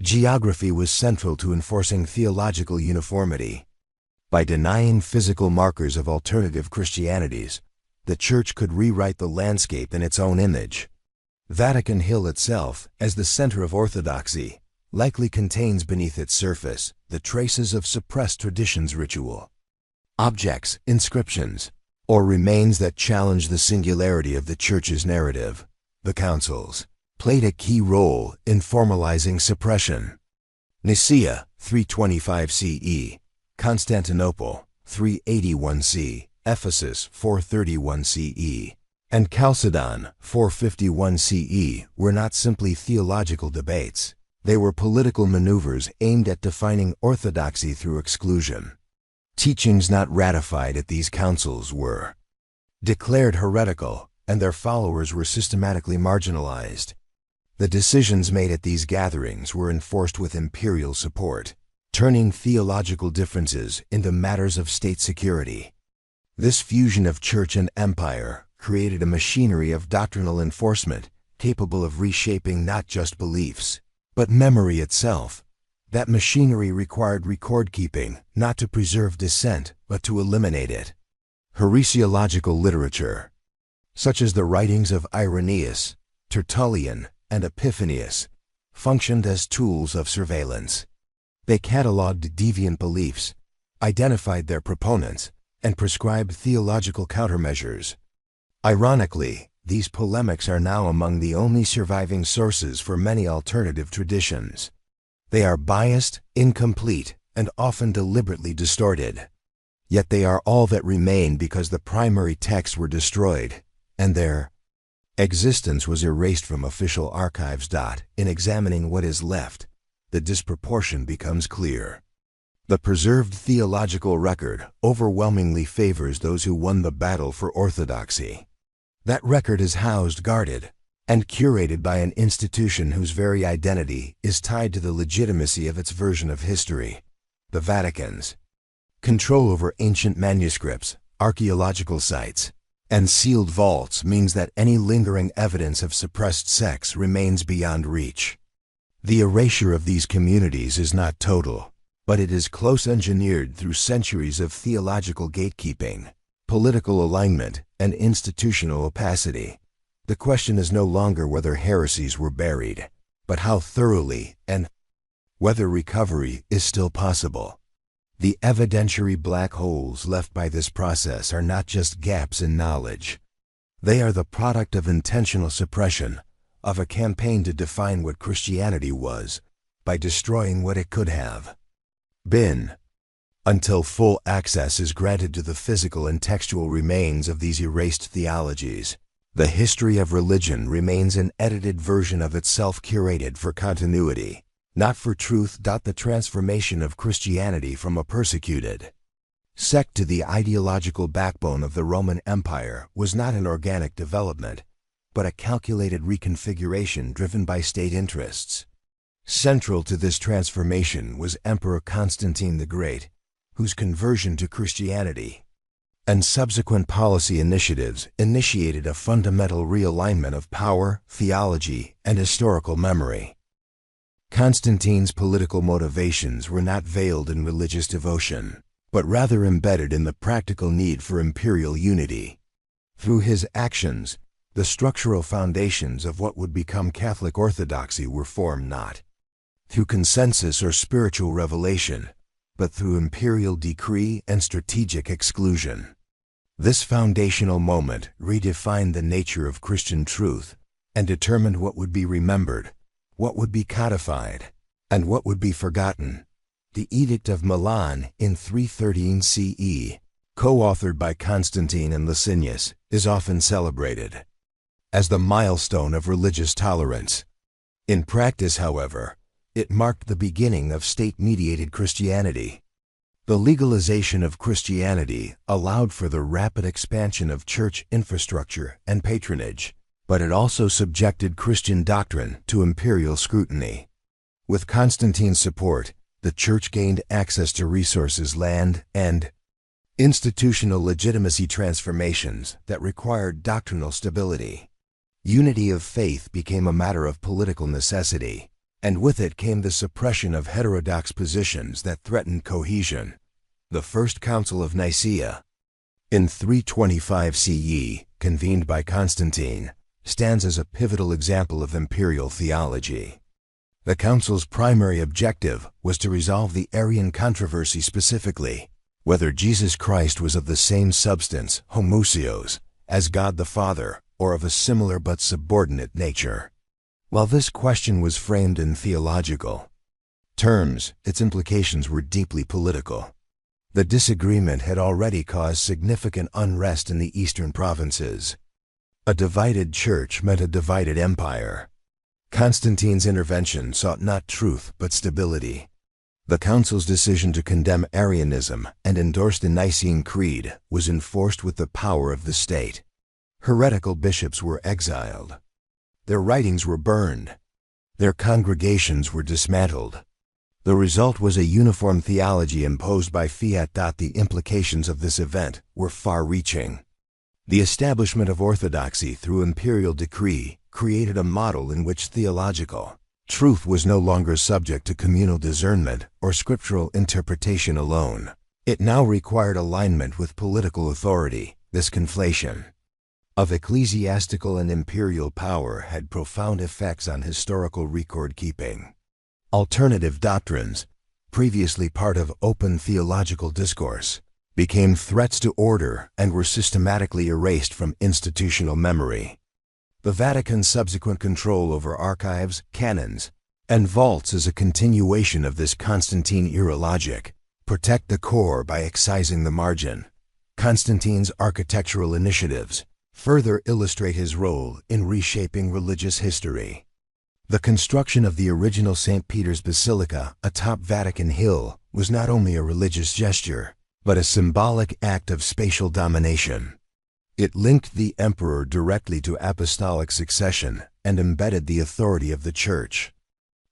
geography was central to enforcing theological uniformity. By denying physical markers of alternative Christianities, the Church could rewrite the landscape in its own image. Vatican Hill itself, as the center of orthodoxy, likely contains beneath its surface the traces of suppressed traditions, ritual, objects, inscriptions, or remains that challenge the singularity of the Church's narrative. The councils played a key role in formalizing suppression. Nicaea, 325 CE, Constantinople, 381 C, Ephesus, 431 CE, and Chalcedon, 451 CE, were not simply theological debates. They were political maneuvers aimed at defining orthodoxy through exclusion. Teachings not ratified at these councils were declared heretical, and their followers were systematically marginalized. The decisions made at these gatherings were enforced with imperial support, turning theological differences into matters of state security. This fusion of church and empire created a machinery of doctrinal enforcement capable of reshaping not just beliefs, but memory itself. That machinery required record-keeping, not to preserve dissent, but to eliminate it. Heresiological literature, such as the writings of Irenaeus, Tertullian, and Epiphanius, functioned as tools of surveillance. They cataloged deviant beliefs, identified their proponents, and prescribed theological countermeasures. Ironically, these polemics are now among the only surviving sources for many alternative traditions. They are biased, incomplete, and often deliberately distorted. Yet they are all that remain because the primary texts were destroyed, and their existence was erased from official archives. In examining what is left, the disproportion becomes clear. The preserved theological record overwhelmingly favors those who won the battle for orthodoxy. That record is housed, guarded, and curated by an institution whose very identity is tied to the legitimacy of its version of history, the Vatican's. Control over ancient manuscripts, archaeological sites, and sealed vaults means that any lingering evidence of suppressed sects remains beyond reach. The erasure of these communities is not total, but it is close engineered through centuries of theological gatekeeping, political alignment, and institutional opacity. The question is no longer whether heresies were buried, but how thoroughly and whether recovery is still possible. The evidentiary black holes left by this process are not just gaps in knowledge. They are the product of intentional suppression, of a campaign to define what Christianity was, by destroying what it could have been. Until full access is granted to the physical and textual remains of these erased theologies, the history of religion remains an edited version of itself curated for continuity, not for truth. The transformation of Christianity from a persecuted sect to the ideological backbone of the Roman Empire was not an organic development, but a calculated reconfiguration driven by state interests. Central to this transformation was Emperor Constantine the Great, whose conversion to Christianity and subsequent policy initiatives initiated a fundamental realignment of power, theology, and historical memory. Constantine's political motivations were not veiled in religious devotion, but rather embedded in the practical need for imperial unity. Through his actions, the structural foundations of what would become Catholic orthodoxy were formed not through consensus or spiritual revelation, but through imperial decree and strategic exclusion. This foundational moment redefined the nature of Christian truth and determined what would be remembered, what would be codified, and what would be forgotten. The Edict of Milan in 313 CE, co-authored by Constantine and Licinius, is often celebrated as the milestone of religious tolerance. In practice, however, it marked the beginning of state-mediated Christianity. The legalization of Christianity allowed for the rapid expansion of church infrastructure and patronage, but it also subjected Christian doctrine to imperial scrutiny. With Constantine's support, the Church gained access to resources, land, and institutional legitimacy transformations that required doctrinal stability. Unity of faith became a matter of political necessity, and with it came the suppression of heterodox positions that threatened cohesion. The First Council of Nicaea, in 325 CE, convened by Constantine, stands as a pivotal example of imperial theology. The council's primary objective was to resolve the Arian controversy, specifically whether Jesus Christ was of the same substance, homoousios, as God the Father, or of a similar but subordinate nature. While this question was framed in theological terms, its implications were deeply political. The disagreement had already caused significant unrest in the eastern provinces. A divided church meant a divided empire. Constantine's intervention sought not truth but stability. The council's decision to condemn Arianism and endorse the Nicene Creed was enforced with the power of the state. Heretical bishops were exiled. Their writings were burned. Their congregations were dismantled. The result was a uniform theology imposed by fiat. The implications of this event were far-reaching. The establishment of orthodoxy through imperial decree created a model in which theological truth was no longer subject to communal discernment or scriptural interpretation alone. It now required alignment with political authority. This conflation of ecclesiastical and imperial power had profound effects on historical record-keeping. Alternative doctrines, previously part of open theological discourse, became threats to order and were systematically erased from institutional memory. The Vatican's subsequent control over archives, canons, and vaults is a continuation of this Constantine-era logic. Protect the core by excising the margin. Constantine's architectural initiatives further illustrate his role in reshaping religious history. The construction of the original St. Peter's Basilica atop Vatican Hill was not only a religious gesture, but a symbolic act of spatial domination. It linked the emperor directly to apostolic succession and embedded the authority of the Church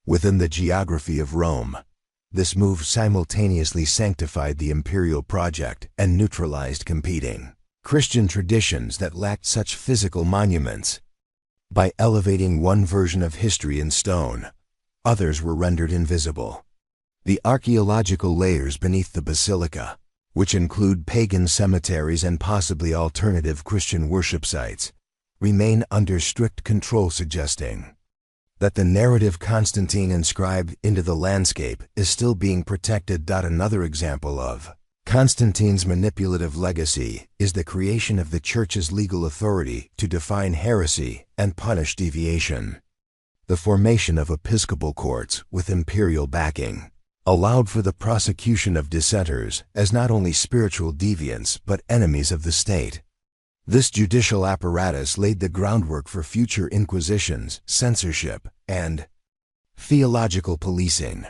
within the geography of Rome. This move simultaneously sanctified the imperial project and neutralized competing Christian traditions that lacked such physical monuments. By elevating one version of history in stone, others were rendered invisible. The archaeological layers beneath the basilica, which include pagan cemeteries and possibly alternative Christian worship sites, remain under strict control, suggesting that the narrative Constantine inscribed into the landscape is still being protected. Another example of Constantine's manipulative legacy is the creation of the Church's legal authority to define heresy and punish deviation. The formation of episcopal courts with imperial backing allowed for the prosecution of dissenters as not only spiritual deviants but enemies of the state. This judicial apparatus laid the groundwork for future inquisitions, censorship, and theological policing.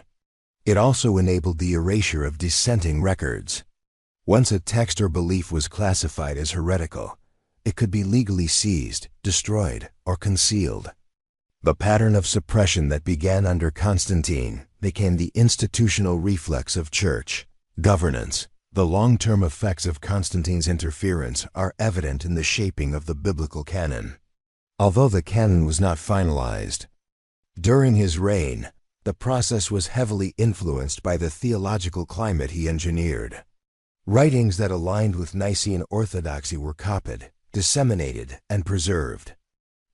It also enabled the erasure of dissenting records. Once a text or belief was classified as heretical, it could be legally seized, destroyed, or concealed. The pattern of suppression that began under Constantine became the institutional reflex of church governance. The long-term effects of Constantine's interference are evident in the shaping of the biblical canon. Although the canon was not finalized during his reign, the process was heavily influenced by the theological climate he engineered. Writings that aligned with Nicene orthodoxy were copied, disseminated, and preserved.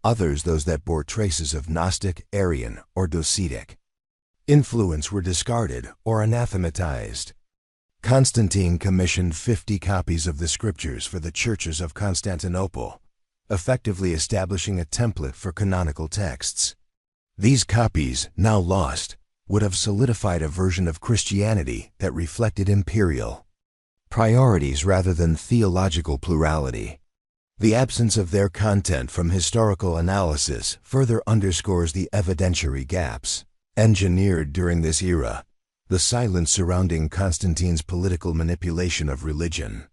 Others, those that bore traces of Gnostic, Arian, or Docetic influence, were discarded or anathematized. Constantine commissioned 50 copies of the scriptures for the churches of Constantinople, effectively establishing a template for canonical texts. These copies, now lost, would have solidified a version of Christianity that reflected imperial priorities rather than theological plurality. The absence of their content from historical analysis further underscores the evidentiary gaps engineered during this era. The silence surrounding Constantine's political manipulation of religion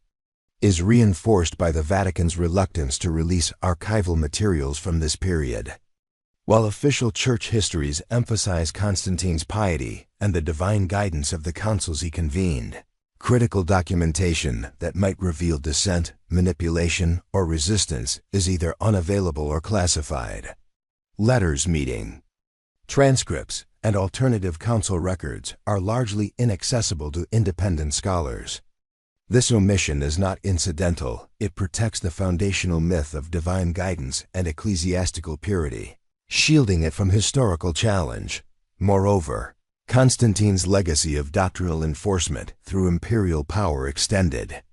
is reinforced by the Vatican's reluctance to release archival materials from this period. While official church histories emphasize Constantine's piety and the divine guidance of the councils he convened, critical documentation that might reveal dissent, manipulation, or resistance is either unavailable or classified. Letters, meeting transcripts, and alternative council records are largely inaccessible to independent scholars. This omission is not incidental. It protects the foundational myth of divine guidance and ecclesiastical purity, shielding it from historical challenge. Moreover, Constantine's legacy of doctrinal enforcement through imperial power extended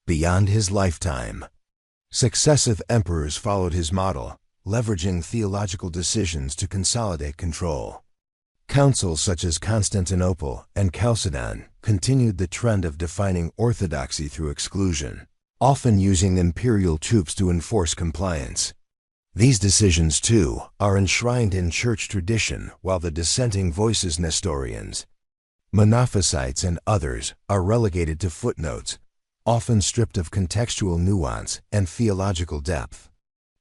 beyond his lifetime. Successive emperors followed his model, leveraging theological decisions to consolidate control. Councils such as Constantinople and Chalcedon continued the trend of defining orthodoxy through exclusion, often using imperial troops to enforce compliance. These decisions, too, are enshrined in church tradition, while the dissenting voices, Nestorians, Monophysites, and others, are relegated to footnotes, often stripped of contextual nuance and theological depth.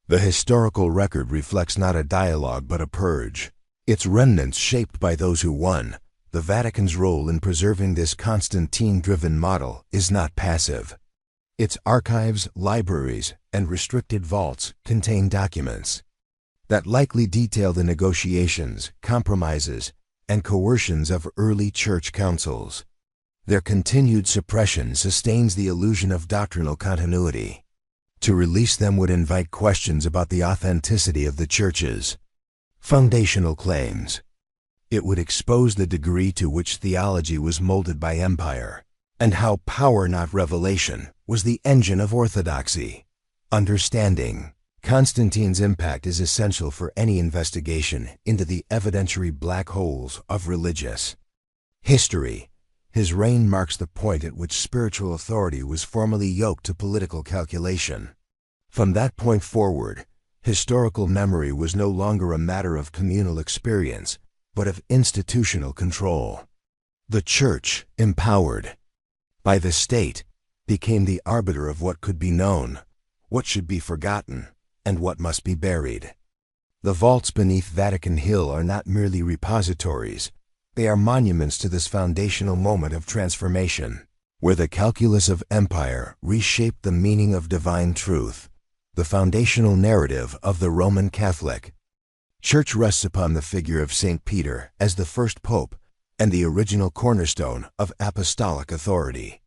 The historical record reflects not a dialogue but a purge, its remnants shaped by those who won. The Vatican's role in preserving this Constantine-driven model is not passive. Its archives, libraries, and restricted vaults contain documents that likely detail the negotiations, compromises, and coercions of early church councils. Their continued suppression sustains the illusion of doctrinal continuity. To release them would invite questions about the authenticity of the Church's foundational claims. It would expose the degree to which theology was molded by empire, and how power, not revelation, was the engine of orthodoxy. Understanding Constantine's impact is essential for any investigation into the evidentiary black holes of religious history. His reign marks the point at which spiritual authority was formally yoked to political calculation. From that point forward, historical memory was no longer a matter of communal experience, but of institutional control. The Church, empowered by the state, became the arbiter of what could be known, what should be forgotten, and what must be buried. The vaults beneath Vatican Hill are not merely repositories. They are monuments to this foundational moment of transformation, where the calculus of empire reshaped the meaning of divine truth. The foundational narrative of the Roman Catholic Church rests upon the figure of St. Peter as the first pope and the original cornerstone of apostolic authority.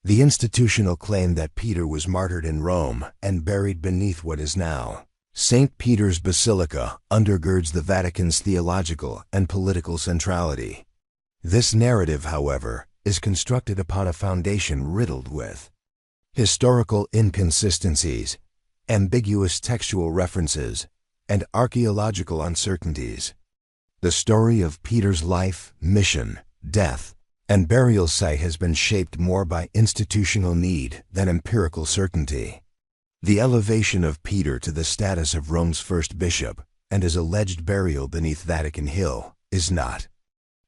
The institutional claim that Peter was martyred in Rome and buried beneath what is now St. Peter's Basilica undergirds the Vatican's theological and political centrality. This narrative, however, is constructed upon a foundation riddled with historical inconsistencies, ambiguous textual references, and archaeological uncertainties. The story of Peter's life, mission, death, and burial site has been shaped more by institutional need than empirical certainty. The elevation of Peter to the status of Rome's first bishop and his alleged burial beneath Vatican Hill is not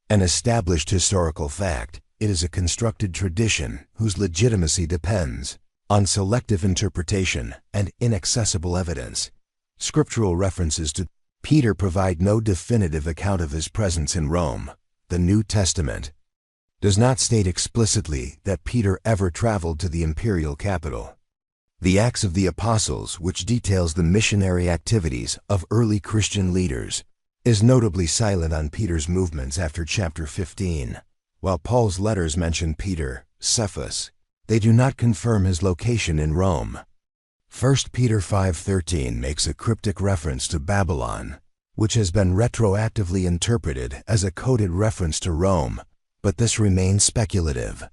an established historical fact. It is a constructed tradition whose legitimacy depends on selective interpretation and inaccessible evidence. Scriptural references to Peter provide no definitive account of his presence in Rome. The New Testament does not state explicitly that Peter ever traveled to the imperial capital. The Acts of the Apostles, which details the missionary activities of early Christian leaders, is notably silent on Peter's movements after chapter 15. While Paul's letters mention Peter, Cephas, they do not confirm his location in Rome. 1 Peter 5:13 makes a cryptic reference to Babylon, which has been retroactively interpreted as a coded reference to Rome, but this remains speculative.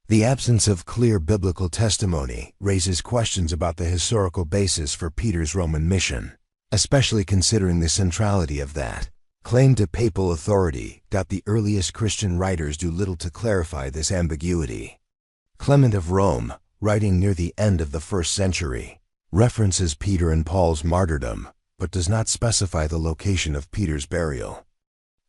The absence of clear biblical testimony raises questions about the historical basis for Peter's Roman mission, especially considering the centrality of that claim to papal authority. The earliest Christian writers do little to clarify this ambiguity. Clement of Rome, writing near the end of the 1st century, references Peter and Paul's martyrdom, but does not specify the location of Peter's burial.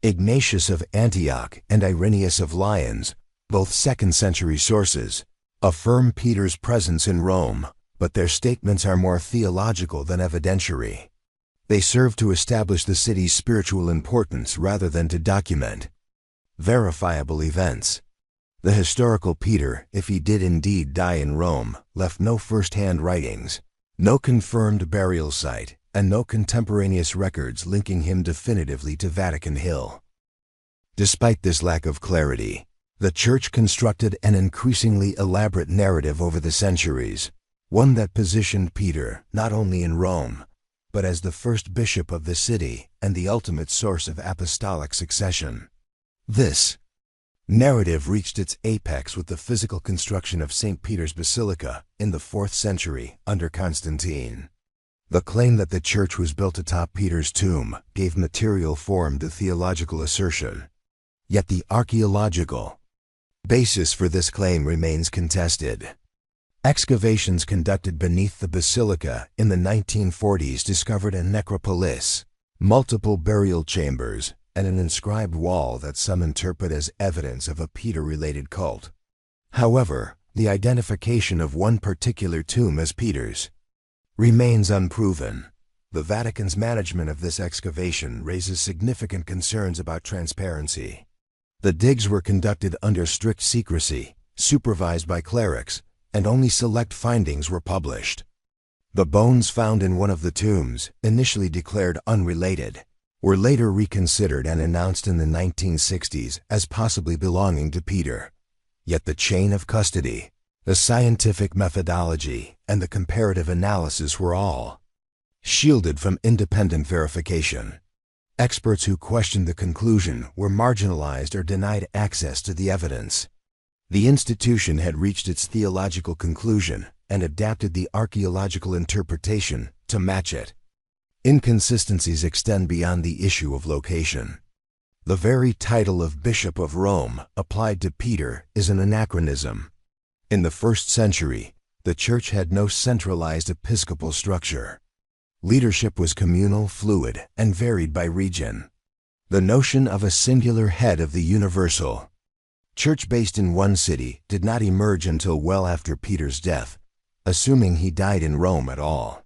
Ignatius of Antioch and Irenaeus of Lyons, both 2nd century sources, affirm Peter's presence in Rome, but their statements are more theological than evidentiary. They serve to establish the city's spiritual importance rather than to document verifiable events. The historical Peter, if he did indeed die in Rome, left no first-hand writings, no confirmed burial site, and no contemporaneous records linking him definitively to Vatican Hill. Despite this lack of clarity, the Church constructed an increasingly elaborate narrative over the centuries, one that positioned Peter not only in Rome, but as the first bishop of the city and the ultimate source of apostolic succession. This narrative reached its apex with the physical construction of St. Peter's Basilica in the 4th century under Constantine. The claim that the church was built atop Peter's tomb gave material form to theological assertion. Yet the archaeological basis for this claim remains contested. Excavations conducted beneath the basilica in the 1940s discovered a necropolis, multiple burial chambers, and an inscribed wall that some interpret as evidence of a Peter-related cult. However, the identification of one particular tomb as Peter's remains unproven. The Vatican's management of this excavation raises significant concerns about transparency. The digs were conducted under strict secrecy, supervised by clerics, and only select findings were published. The bones found in one of the tombs, initially declared unrelated, were later reconsidered and announced in the 1960s as possibly belonging to Peter. Yet the chain of custody, the scientific methodology, and the comparative analysis were all shielded from independent verification. Experts who questioned the conclusion were marginalized or denied access to the evidence. The institution had reached its theological conclusion and adapted the archaeological interpretation to match it. Inconsistencies extend beyond the issue of location. The very title of Bishop of Rome applied to Peter is an anachronism. In the 1st century, the Church had no centralized episcopal structure. Leadership was communal, fluid, and varied by region. The notion of a singular head of the universal Church based in one city did not emerge until well after Peter's death, assuming he died in Rome at all.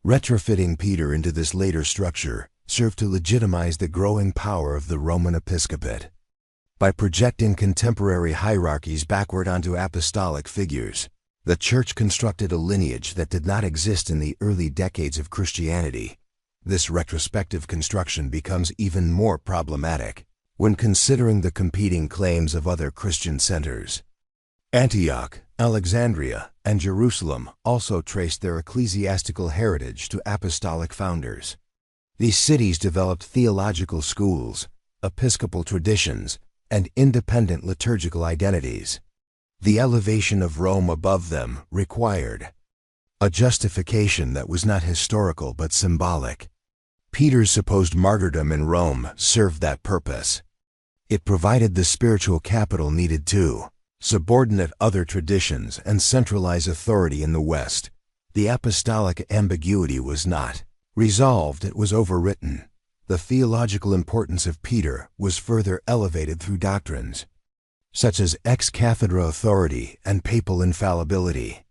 Retrofitting Peter into this later structure served to legitimize the growing power of the Roman episcopate. By projecting contemporary hierarchies backward onto apostolic figures, the Church constructed a lineage that did not exist in the early decades of Christianity. This retrospective construction becomes even more problematic when considering the competing claims of other Christian centers. Antioch, Alexandria, and Jerusalem also traced their ecclesiastical heritage to apostolic founders. These cities developed theological schools, episcopal traditions, and independent liturgical identities. The elevation of Rome above them required a justification that was not historical but symbolic. Peter's supposed martyrdom in Rome served that purpose. It provided the spiritual capital needed to subordinate other traditions and centralize authority in the West. The apostolic ambiguity was not resolved, it was overwritten. The theological importance of Peter was further elevated through doctrines such as ex cathedra authority and papal infallibility.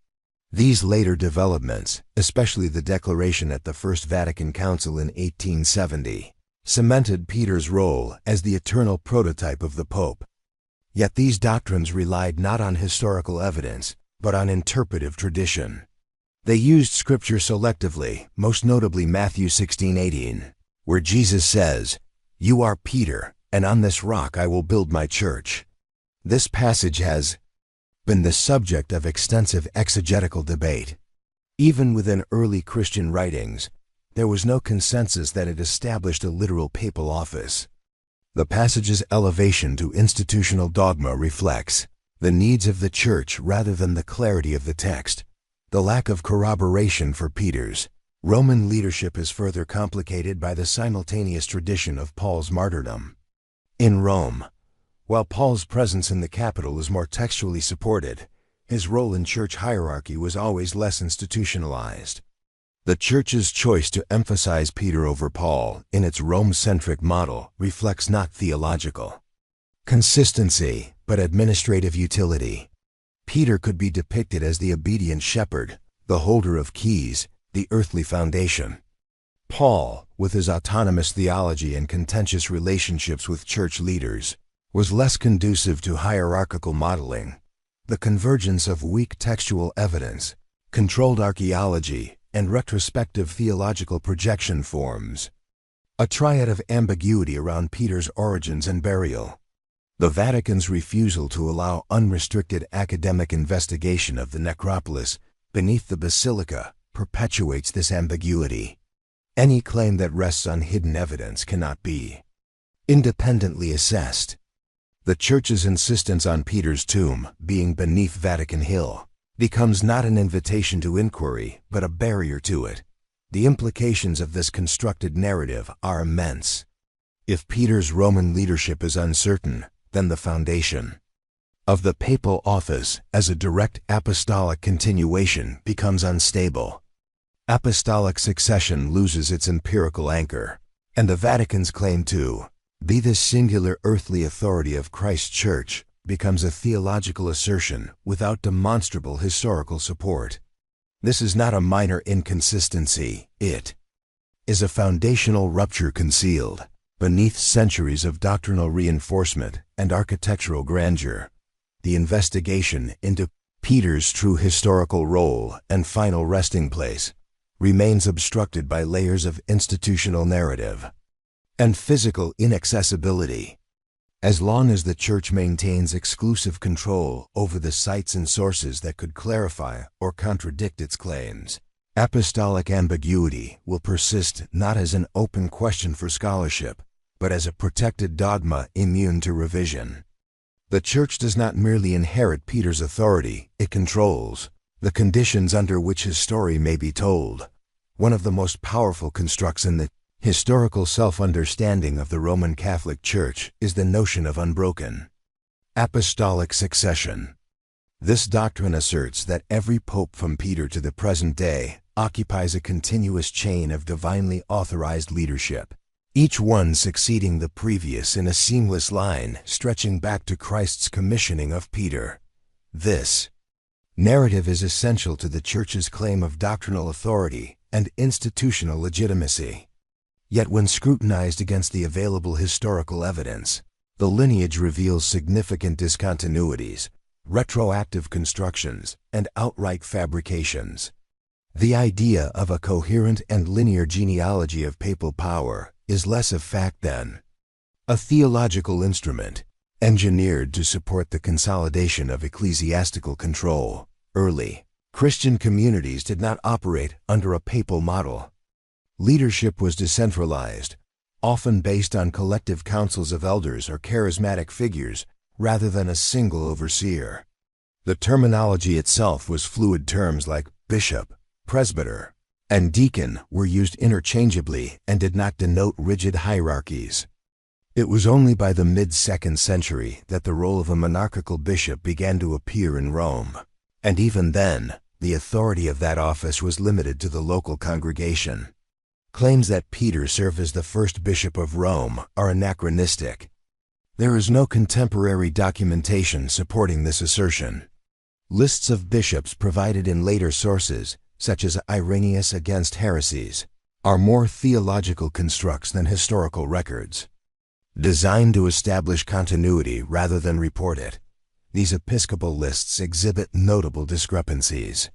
These later developments, especially the declaration at the First Vatican Council in 1870, cemented Peter's role as the eternal prototype of the Pope. Yet these doctrines relied not on historical evidence, but on interpretive tradition. They used Scripture selectively, most notably Matthew 16:18, where Jesus says, "You are Peter, and on this rock I will build my church." This passage has been the subject of extensive exegetical debate. Even within early Christian writings, there was no consensus that it established a literal papal office. The passage's elevation to institutional dogma reflects the needs of the Church rather than the clarity of the text. The lack of corroboration for Peter's Roman leadership is further complicated by the simultaneous tradition of Paul's martyrdom. In Rome, while Paul's presence in the capital is more textually supported, his role in church hierarchy was always less institutionalized. The Church's choice to emphasize Peter over Paul in its Rome-centric model reflects not theological consistency, but administrative utility. Peter could be depicted as the obedient shepherd, the holder of keys, the earthly foundation. Paul, with his autonomous theology and contentious relationships with church leaders, was less conducive to hierarchical modeling. The convergence of weak textual evidence, controlled archaeology, and retrospective theological projection forms a triad of ambiguity around Peter's origins and burial. The Vatican's refusal to allow unrestricted academic investigation of the necropolis beneath the basilica perpetuates this ambiguity. Any claim that rests on hidden evidence cannot be independently assessed. The Church's insistence on Peter's tomb being beneath Vatican Hill becomes not an invitation to inquiry, but a barrier to it. The implications of this constructed narrative are immense. If Peter's Roman leadership is uncertain, then the foundation of the papal office as a direct apostolic continuation becomes unstable. Apostolic succession loses its empirical anchor, and the Vatican's claim to be the singular earthly authority of Christ's Church becomes a theological assertion without demonstrable historical support. This is not a minor inconsistency, it is a foundational rupture concealed beneath centuries of doctrinal reinforcement and architectural grandeur. The investigation into Peter's true historical role and final resting place remains obstructed by layers of institutional narrative and physical inaccessibility. As long as the Church maintains exclusive control over the sites and sources that could clarify or contradict its claims, apostolic ambiguity will persist not as an open question for scholarship, but as a protected dogma immune to revision. The Church does not merely inherit Peter's authority, it controls the conditions under which his story may be told. One of the most powerful constructs in the historical self-understanding of the Roman Catholic Church is the notion of unbroken apostolic succession. This doctrine asserts that every pope from Peter to the present day occupies a continuous chain of divinely authorized leadership, each one succeeding the previous in a seamless line stretching back to Christ's commissioning of Peter. This narrative is essential to the Church's claim of doctrinal authority and institutional legitimacy. Yet when scrutinized against the available historical evidence, the lineage reveals significant discontinuities, retroactive constructions, and outright fabrications. The idea of a coherent and linear genealogy of papal power is less a fact than a theological instrument. engineered to support the consolidation of ecclesiastical control. Early Christian communities did not operate under a papal model. Leadership was decentralized, often based on collective councils of elders or charismatic figures rather than a single overseer. The terminology itself was fluid. Terms like bishop, presbyter, and deacon were used interchangeably and did not denote rigid hierarchies. It was only by the mid-2nd century that the role of a monarchical bishop began to appear in Rome, and even then, the authority of that office was limited to the local congregation. Claims that Peter served as the first bishop of Rome are anachronistic. There is no contemporary documentation supporting this assertion. Lists of bishops provided in later sources, such as Irenaeus Against Heresies, are more theological constructs than historical records. Designed to establish continuity rather than report it, these episcopal lists exhibit notable discrepancies.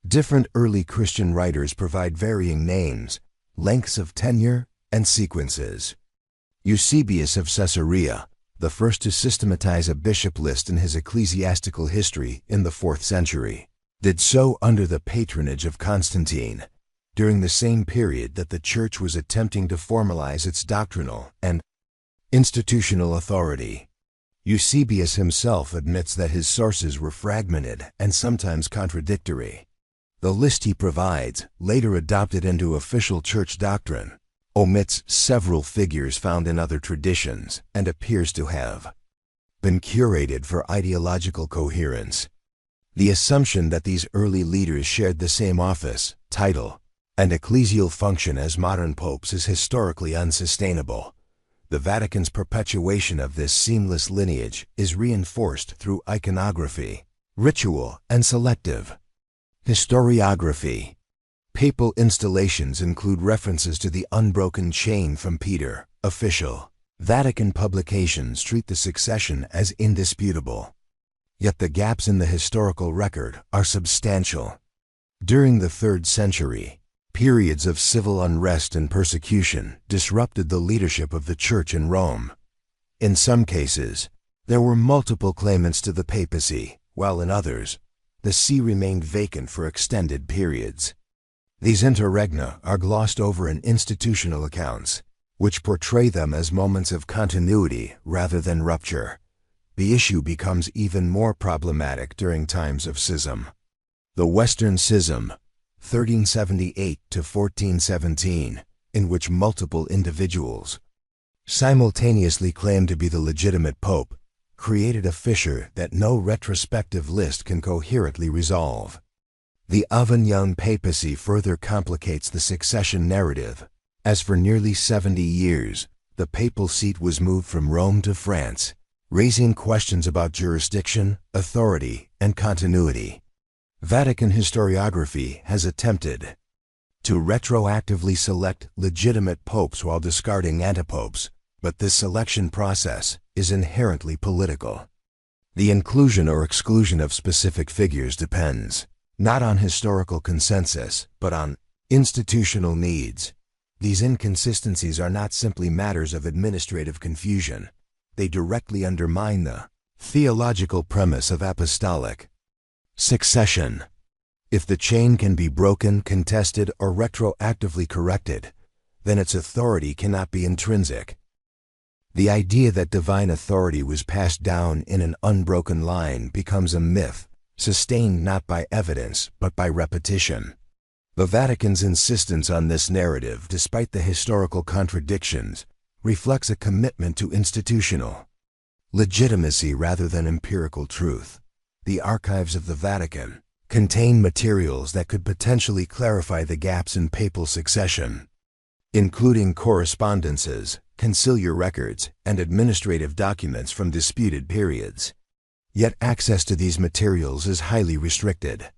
Different early Christian writers provide varying names, lengths of tenure, and sequences. Eusebius of Caesarea, the first to systematize a bishop list in his ecclesiastical history in the 4th century, did so under the patronage of Constantine, during the same period that the Church was attempting to formalize its doctrinal and institutional authority. Eusebius himself admits that his sources were fragmented and sometimes contradictory. The list he provides, later adopted into official church doctrine, omits several figures found in other traditions and appears to have been curated for ideological coherence. The assumption that these early leaders shared the same office, title, and ecclesial function as modern popes is historically unsustainable. The Vatican's perpetuation of this seamless lineage is reinforced through iconography, ritual, and selective historiography. Papal installations include references to the unbroken chain from Peter. Official Vatican publications treat the succession as indisputable. Yet the gaps in the historical record are substantial. During the 3rd century, periods of civil unrest and persecution disrupted the leadership of the Church in Rome. In some cases, there were multiple claimants to the papacy, while in others, the see remained vacant for extended periods. These interregna are glossed over in institutional accounts, which portray them as moments of continuity rather than rupture. The issue becomes even more problematic during times of schism. The Western Schism, 1378 to 1417, in which multiple individuals simultaneously claimed to be the legitimate pope, created a fissure that no retrospective list can coherently resolve. The Avignon papacy further complicates the succession narrative, as for nearly 70 years, the papal seat was moved from Rome to France, raising questions about jurisdiction, authority, and continuity. Vatican historiography has attempted to retroactively select legitimate popes while discarding antipopes, but this selection process is inherently political. The inclusion or exclusion of specific figures depends not on historical consensus, but on institutional needs. These inconsistencies are not simply matters of administrative confusion. They directly undermine the theological premise of apostolic succession. If the chain can be broken, contested, or retroactively corrected, then its authority cannot be intrinsic. The idea that divine authority was passed down in an unbroken line becomes a myth, sustained not by evidence but by repetition. The Vatican's insistence on this narrative, despite the historical contradictions, reflects a commitment to institutional legitimacy rather than empirical truth. The archives of the Vatican contain materials that could potentially clarify the gaps in papal succession, including correspondences, conciliar records, and administrative documents from disputed periods. Yet access to these materials is highly restricted.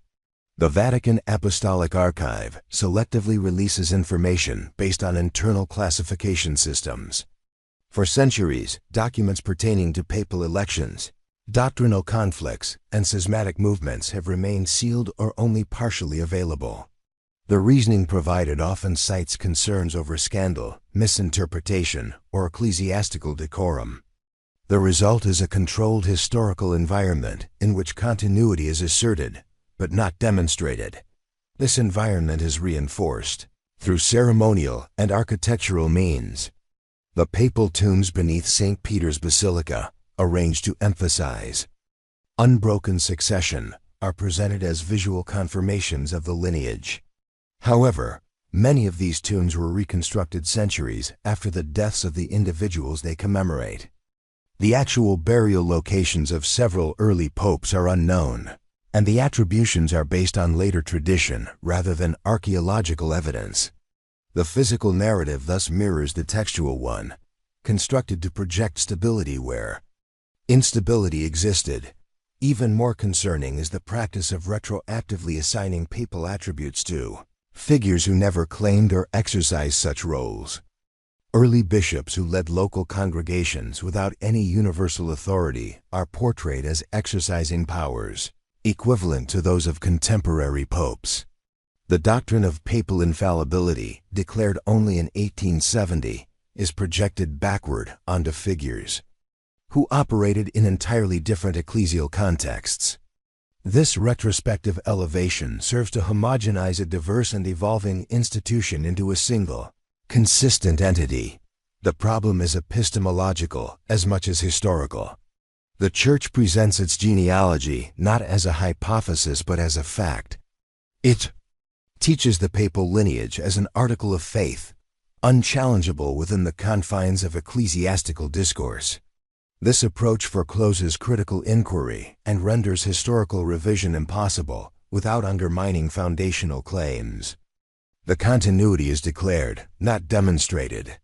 The Vatican Apostolic Archive selectively releases information based on internal classification systems. For centuries, documents pertaining to papal elections, doctrinal conflicts, and schismatic movements have remained sealed or only partially available. The reasoning provided often cites concerns over scandal, misinterpretation, or ecclesiastical decorum. The result is a controlled historical environment in which continuity is asserted, but not demonstrated. This environment is reinforced through ceremonial and architectural means. The papal tombs beneath St. Peter's Basilica, arranged to emphasize unbroken succession, are presented as visual confirmations of the lineage. However, many of these tombs were reconstructed centuries after the deaths of the individuals they commemorate. The actual burial locations of several early popes are unknown, and the attributions are based on later tradition rather than archaeological evidence. The physical narrative thus mirrors the textual one, constructed to project stability where instability existed. Even more concerning is the practice of retroactively assigning papal attributes to figures who never claimed or exercised such roles. Early bishops who led local congregations without any universal authority are portrayed as exercising powers equivalent to those of contemporary popes. The doctrine of papal infallibility, declared only in 1870, is projected backward onto figures who operated in entirely different ecclesial contexts. This retrospective elevation serves to homogenize a diverse and evolving institution into a single, consistent entity. The problem is epistemological as much as historical. The Church presents its genealogy not as a hypothesis but as a fact. It teaches the papal lineage as an article of faith, unchallengeable within the confines of ecclesiastical discourse. This approach forecloses critical inquiry and renders historical revision impossible without undermining foundational claims. The continuity is declared, not demonstrated.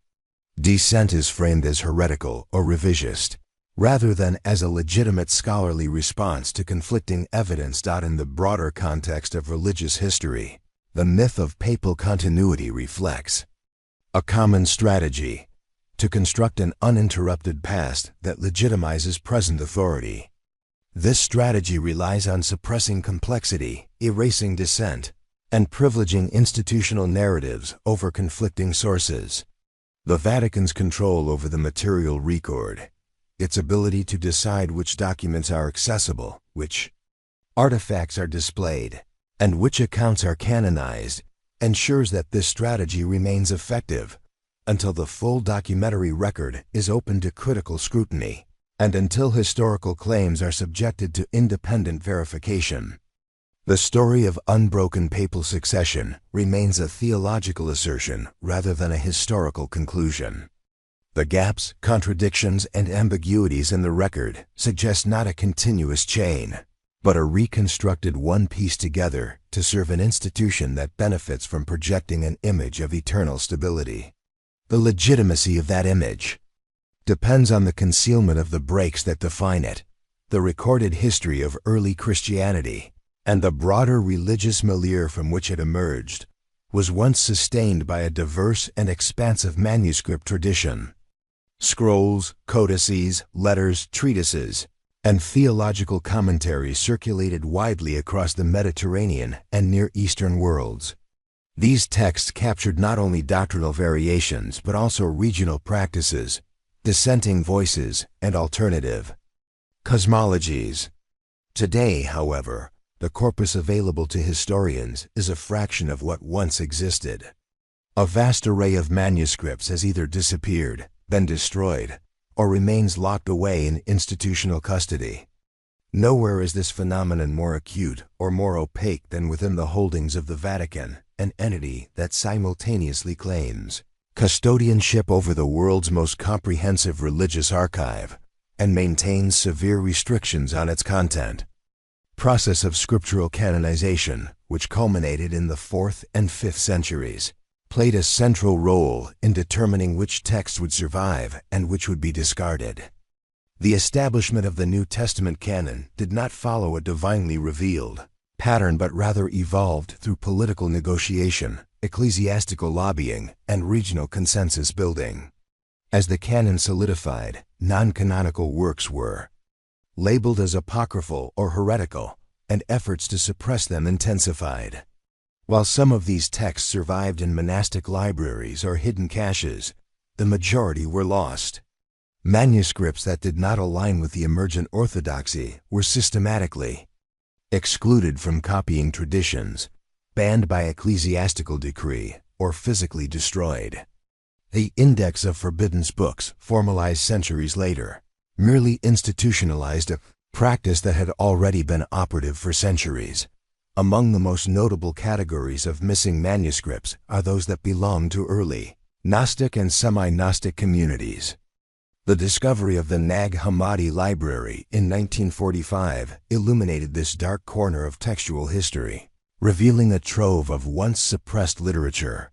Dissent is framed as heretical or revisionist, rather than as a legitimate scholarly response to conflicting evidence. In the broader context of religious history, the myth of papal continuity reflects a common strategy to construct an uninterrupted past that legitimizes present authority. This strategy relies on suppressing complexity, erasing dissent, and privileging institutional narratives over conflicting sources. The Vatican's control over the material record, its ability to decide which documents are accessible, which artifacts are displayed, and which accounts are canonized, ensures that this strategy remains effective until the full documentary record is open to critical scrutiny, and until historical claims are subjected to independent verification. The story of unbroken papal succession remains a theological assertion rather than a historical conclusion. The gaps, contradictions, and ambiguities in the record suggest not a continuous chain, but a reconstructed one pieced together to serve an institution that benefits from projecting an image of eternal stability. The legitimacy of that image depends on the concealment of the breaks that define it, the recorded history of early Christianity, and the broader religious milieu from which it emerged, was once sustained by a diverse and expansive manuscript tradition. Scrolls, codices, letters, treatises, and theological commentaries circulated widely across the Mediterranean and Near Eastern worlds. These texts captured not only doctrinal variations but also regional practices, dissenting voices, and alternative cosmologies. Today, however, the corpus available to historians is a fraction of what once existed. A vast array of manuscripts has either disappeared, been destroyed, or remains locked away in institutional custody. Nowhere is this phenomenon more acute or more opaque than within the holdings of the Vatican, an entity that simultaneously claims custodianship over the world's most comprehensive religious archive and maintains severe restrictions on its content. Process of scriptural canonization, which culminated in the 4th and 5th centuries, played a central role in determining which texts would survive and which would be discarded. The establishment of the New Testament canon did not follow a divinely revealed pattern but rather evolved through political negotiation, ecclesiastical lobbying, and regional consensus building. As the canon solidified, non-canonical works were labeled as apocryphal or heretical, and efforts to suppress them intensified. While some of these texts survived in monastic libraries or hidden caches, the majority were lost. Manuscripts that did not align with the emergent orthodoxy were systematically excluded from copying traditions, banned by ecclesiastical decree, or physically destroyed. The Index of Forbidden Books, formalized centuries later, merely institutionalized a practice that had already been operative for centuries. Among the most notable categories of missing manuscripts are those that belong to early Gnostic and semi-Gnostic communities. The discovery of the Nag Hammadi Library in 1945 illuminated this dark corner of textual history, revealing a trove of once suppressed literature.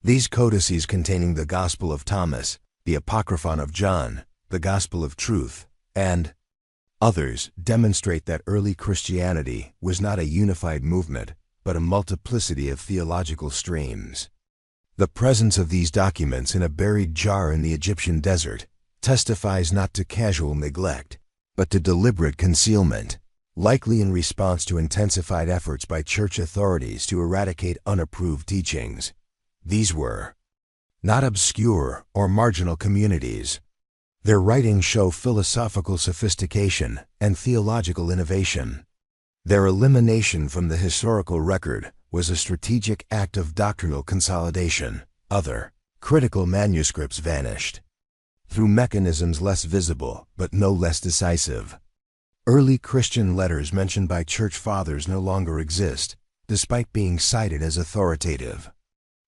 These codices containing the Gospel of Thomas, the Apocryphon of John, the Gospel of Truth, and others demonstrate that early Christianity was not a unified movement, but a multiplicity of theological streams. The presence of these documents in a buried jar in the Egyptian desert testifies not to casual neglect, but to deliberate concealment, likely in response to intensified efforts by church authorities to eradicate unapproved teachings. These were not obscure or marginal communities. Their writings show philosophical sophistication and theological innovation. Their elimination from the historical record was a strategic act of doctrinal consolidation. Other critical manuscripts vanished through mechanisms less visible but no less decisive. Early Christian letters mentioned by church fathers no longer exist, despite being cited as authoritative.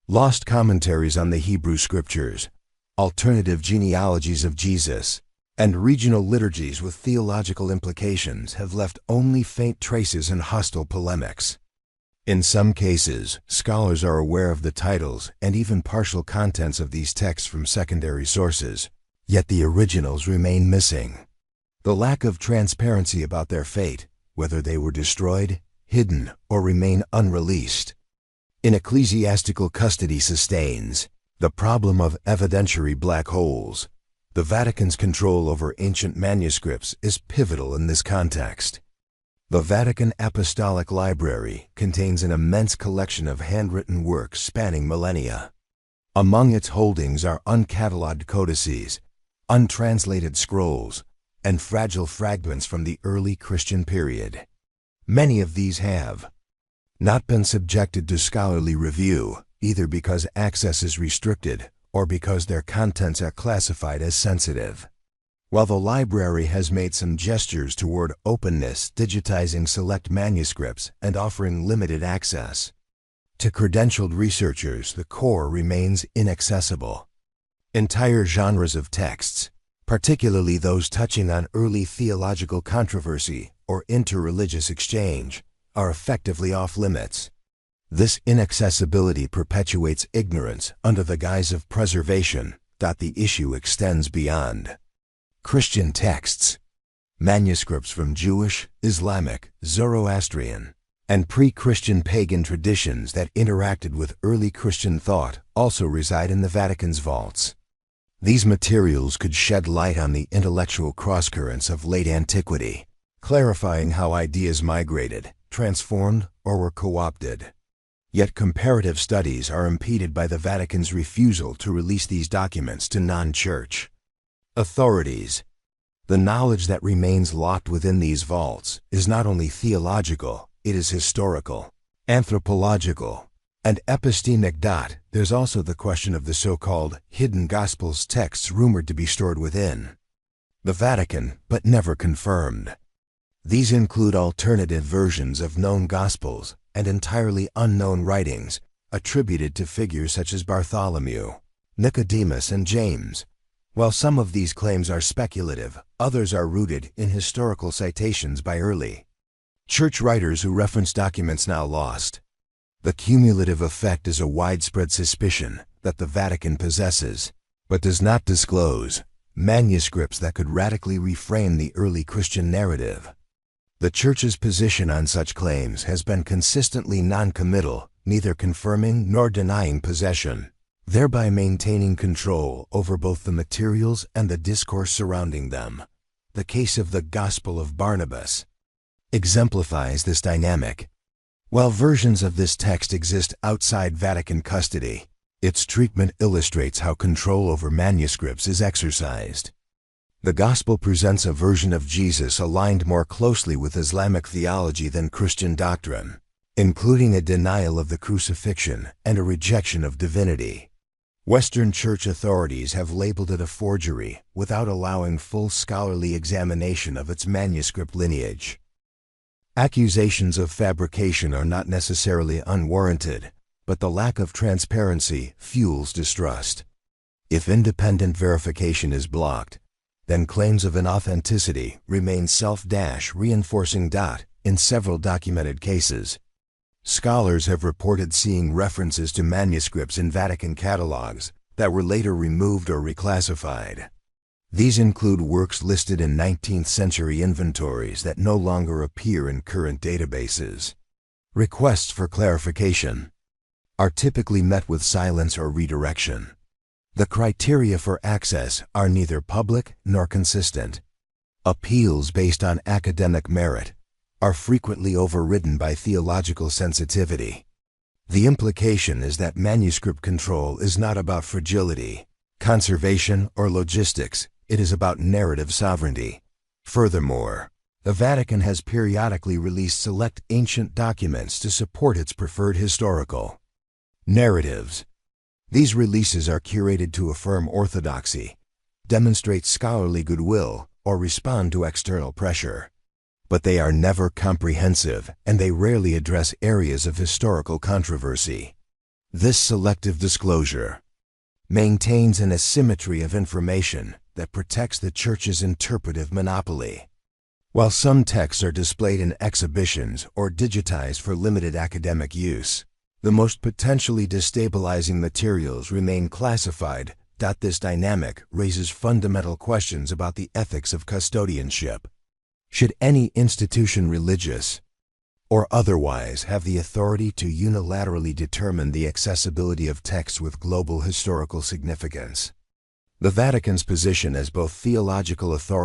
Lost commentaries on the Hebrew Scriptures, alternative genealogies of Jesus, and regional liturgies with theological implications have left only faint traces in hostile polemics. In some cases, scholars are aware of the titles and even partial contents of these texts from secondary sources, yet the originals remain missing. The lack of transparency about their fate, whether they were destroyed, hidden, or remain unreleased, in ecclesiastical custody sustains the problem of evidentiary black holes. The Vatican's control over ancient manuscripts is pivotal in this context. The Vatican Apostolic Library contains an immense collection of handwritten works spanning millennia. Among its holdings are uncatalogued codices, untranslated scrolls, and fragile fragments from the early Christian period. Many of these have not been subjected to scholarly review, either because access is restricted or because their contents are classified as sensitive. While the library has made some gestures toward openness, digitizing select manuscripts and offering limited access to credentialed researchers, the core remains inaccessible. Entire genres of texts, particularly those touching on early theological controversy or interreligious exchange, are effectively off-limits. This inaccessibility perpetuates ignorance under the guise of preservation. The issue extends beyond Christian texts. Manuscripts from Jewish, Islamic, Zoroastrian, and pre-Christian pagan traditions that interacted with early Christian thought also reside in the Vatican's vaults. These materials could shed light on the intellectual crosscurrents of late antiquity, clarifying how ideas migrated, transformed, or were co-opted. Yet comparative studies are impeded by the Vatican's refusal to release these documents to non-church authorities. The knowledge that remains locked within these vaults is not only theological, it is historical, anthropological, and epistemic. There's also the question of the so-called hidden Gospels texts rumored to be stored within the Vatican, but never confirmed. These include alternative versions of known Gospels and entirely unknown writings attributed to figures such as Bartholomew, Nicodemus, and James. While some of these claims are speculative, others are rooted in historical citations by early church writers who reference documents now lost. The cumulative effect is a widespread suspicion that the Vatican possesses, but does not disclose, manuscripts that could radically reframe the early Christian narrative. The Church's position on such claims has been consistently non-committal, neither confirming nor denying possession, thereby maintaining control over both the materials and the discourse surrounding them. The case of the Gospel of Barnabas exemplifies this dynamic. While versions of this text exist outside Vatican custody, its treatment illustrates how control over manuscripts is exercised. The Gospel presents a version of Jesus aligned more closely with Islamic theology than Christian doctrine, including a denial of the crucifixion and a rejection of divinity. Western church authorities have labeled it a forgery without allowing full scholarly examination of its manuscript lineage. Accusations of fabrication are not necessarily unwarranted, but the lack of transparency fuels distrust. If independent verification is blocked, then claims of inauthenticity remain self-reinforcing. In several documented cases, scholars have reported seeing references to manuscripts in Vatican catalogs that were later removed or reclassified. These include works listed in 19th century inventories that no longer appear in current databases. Requests for clarification are typically met with silence or redirection. The criteria for access are neither public nor consistent. Appeals based on academic merit are frequently overridden by theological sensitivity. The implication is that manuscript control is not about fragility, conservation, or logistics. It is about narrative sovereignty. Furthermore, the Vatican has periodically released select ancient documents to support its preferred historical narratives. These releases are curated to affirm orthodoxy, demonstrate scholarly goodwill, or respond to external pressure. But they are never comprehensive, and they rarely address areas of historical controversy. This selective disclosure maintains an asymmetry of information that protects the Church's interpretive monopoly. While some texts are displayed in exhibitions or digitized for limited academic use, the most potentially destabilizing materials remain classified. This dynamic raises fundamental questions about the ethics of custodianship. Should any institution, religious or otherwise, have the authority to unilaterally determine the accessibility of texts with global historical significance? The Vatican's position as both theological authority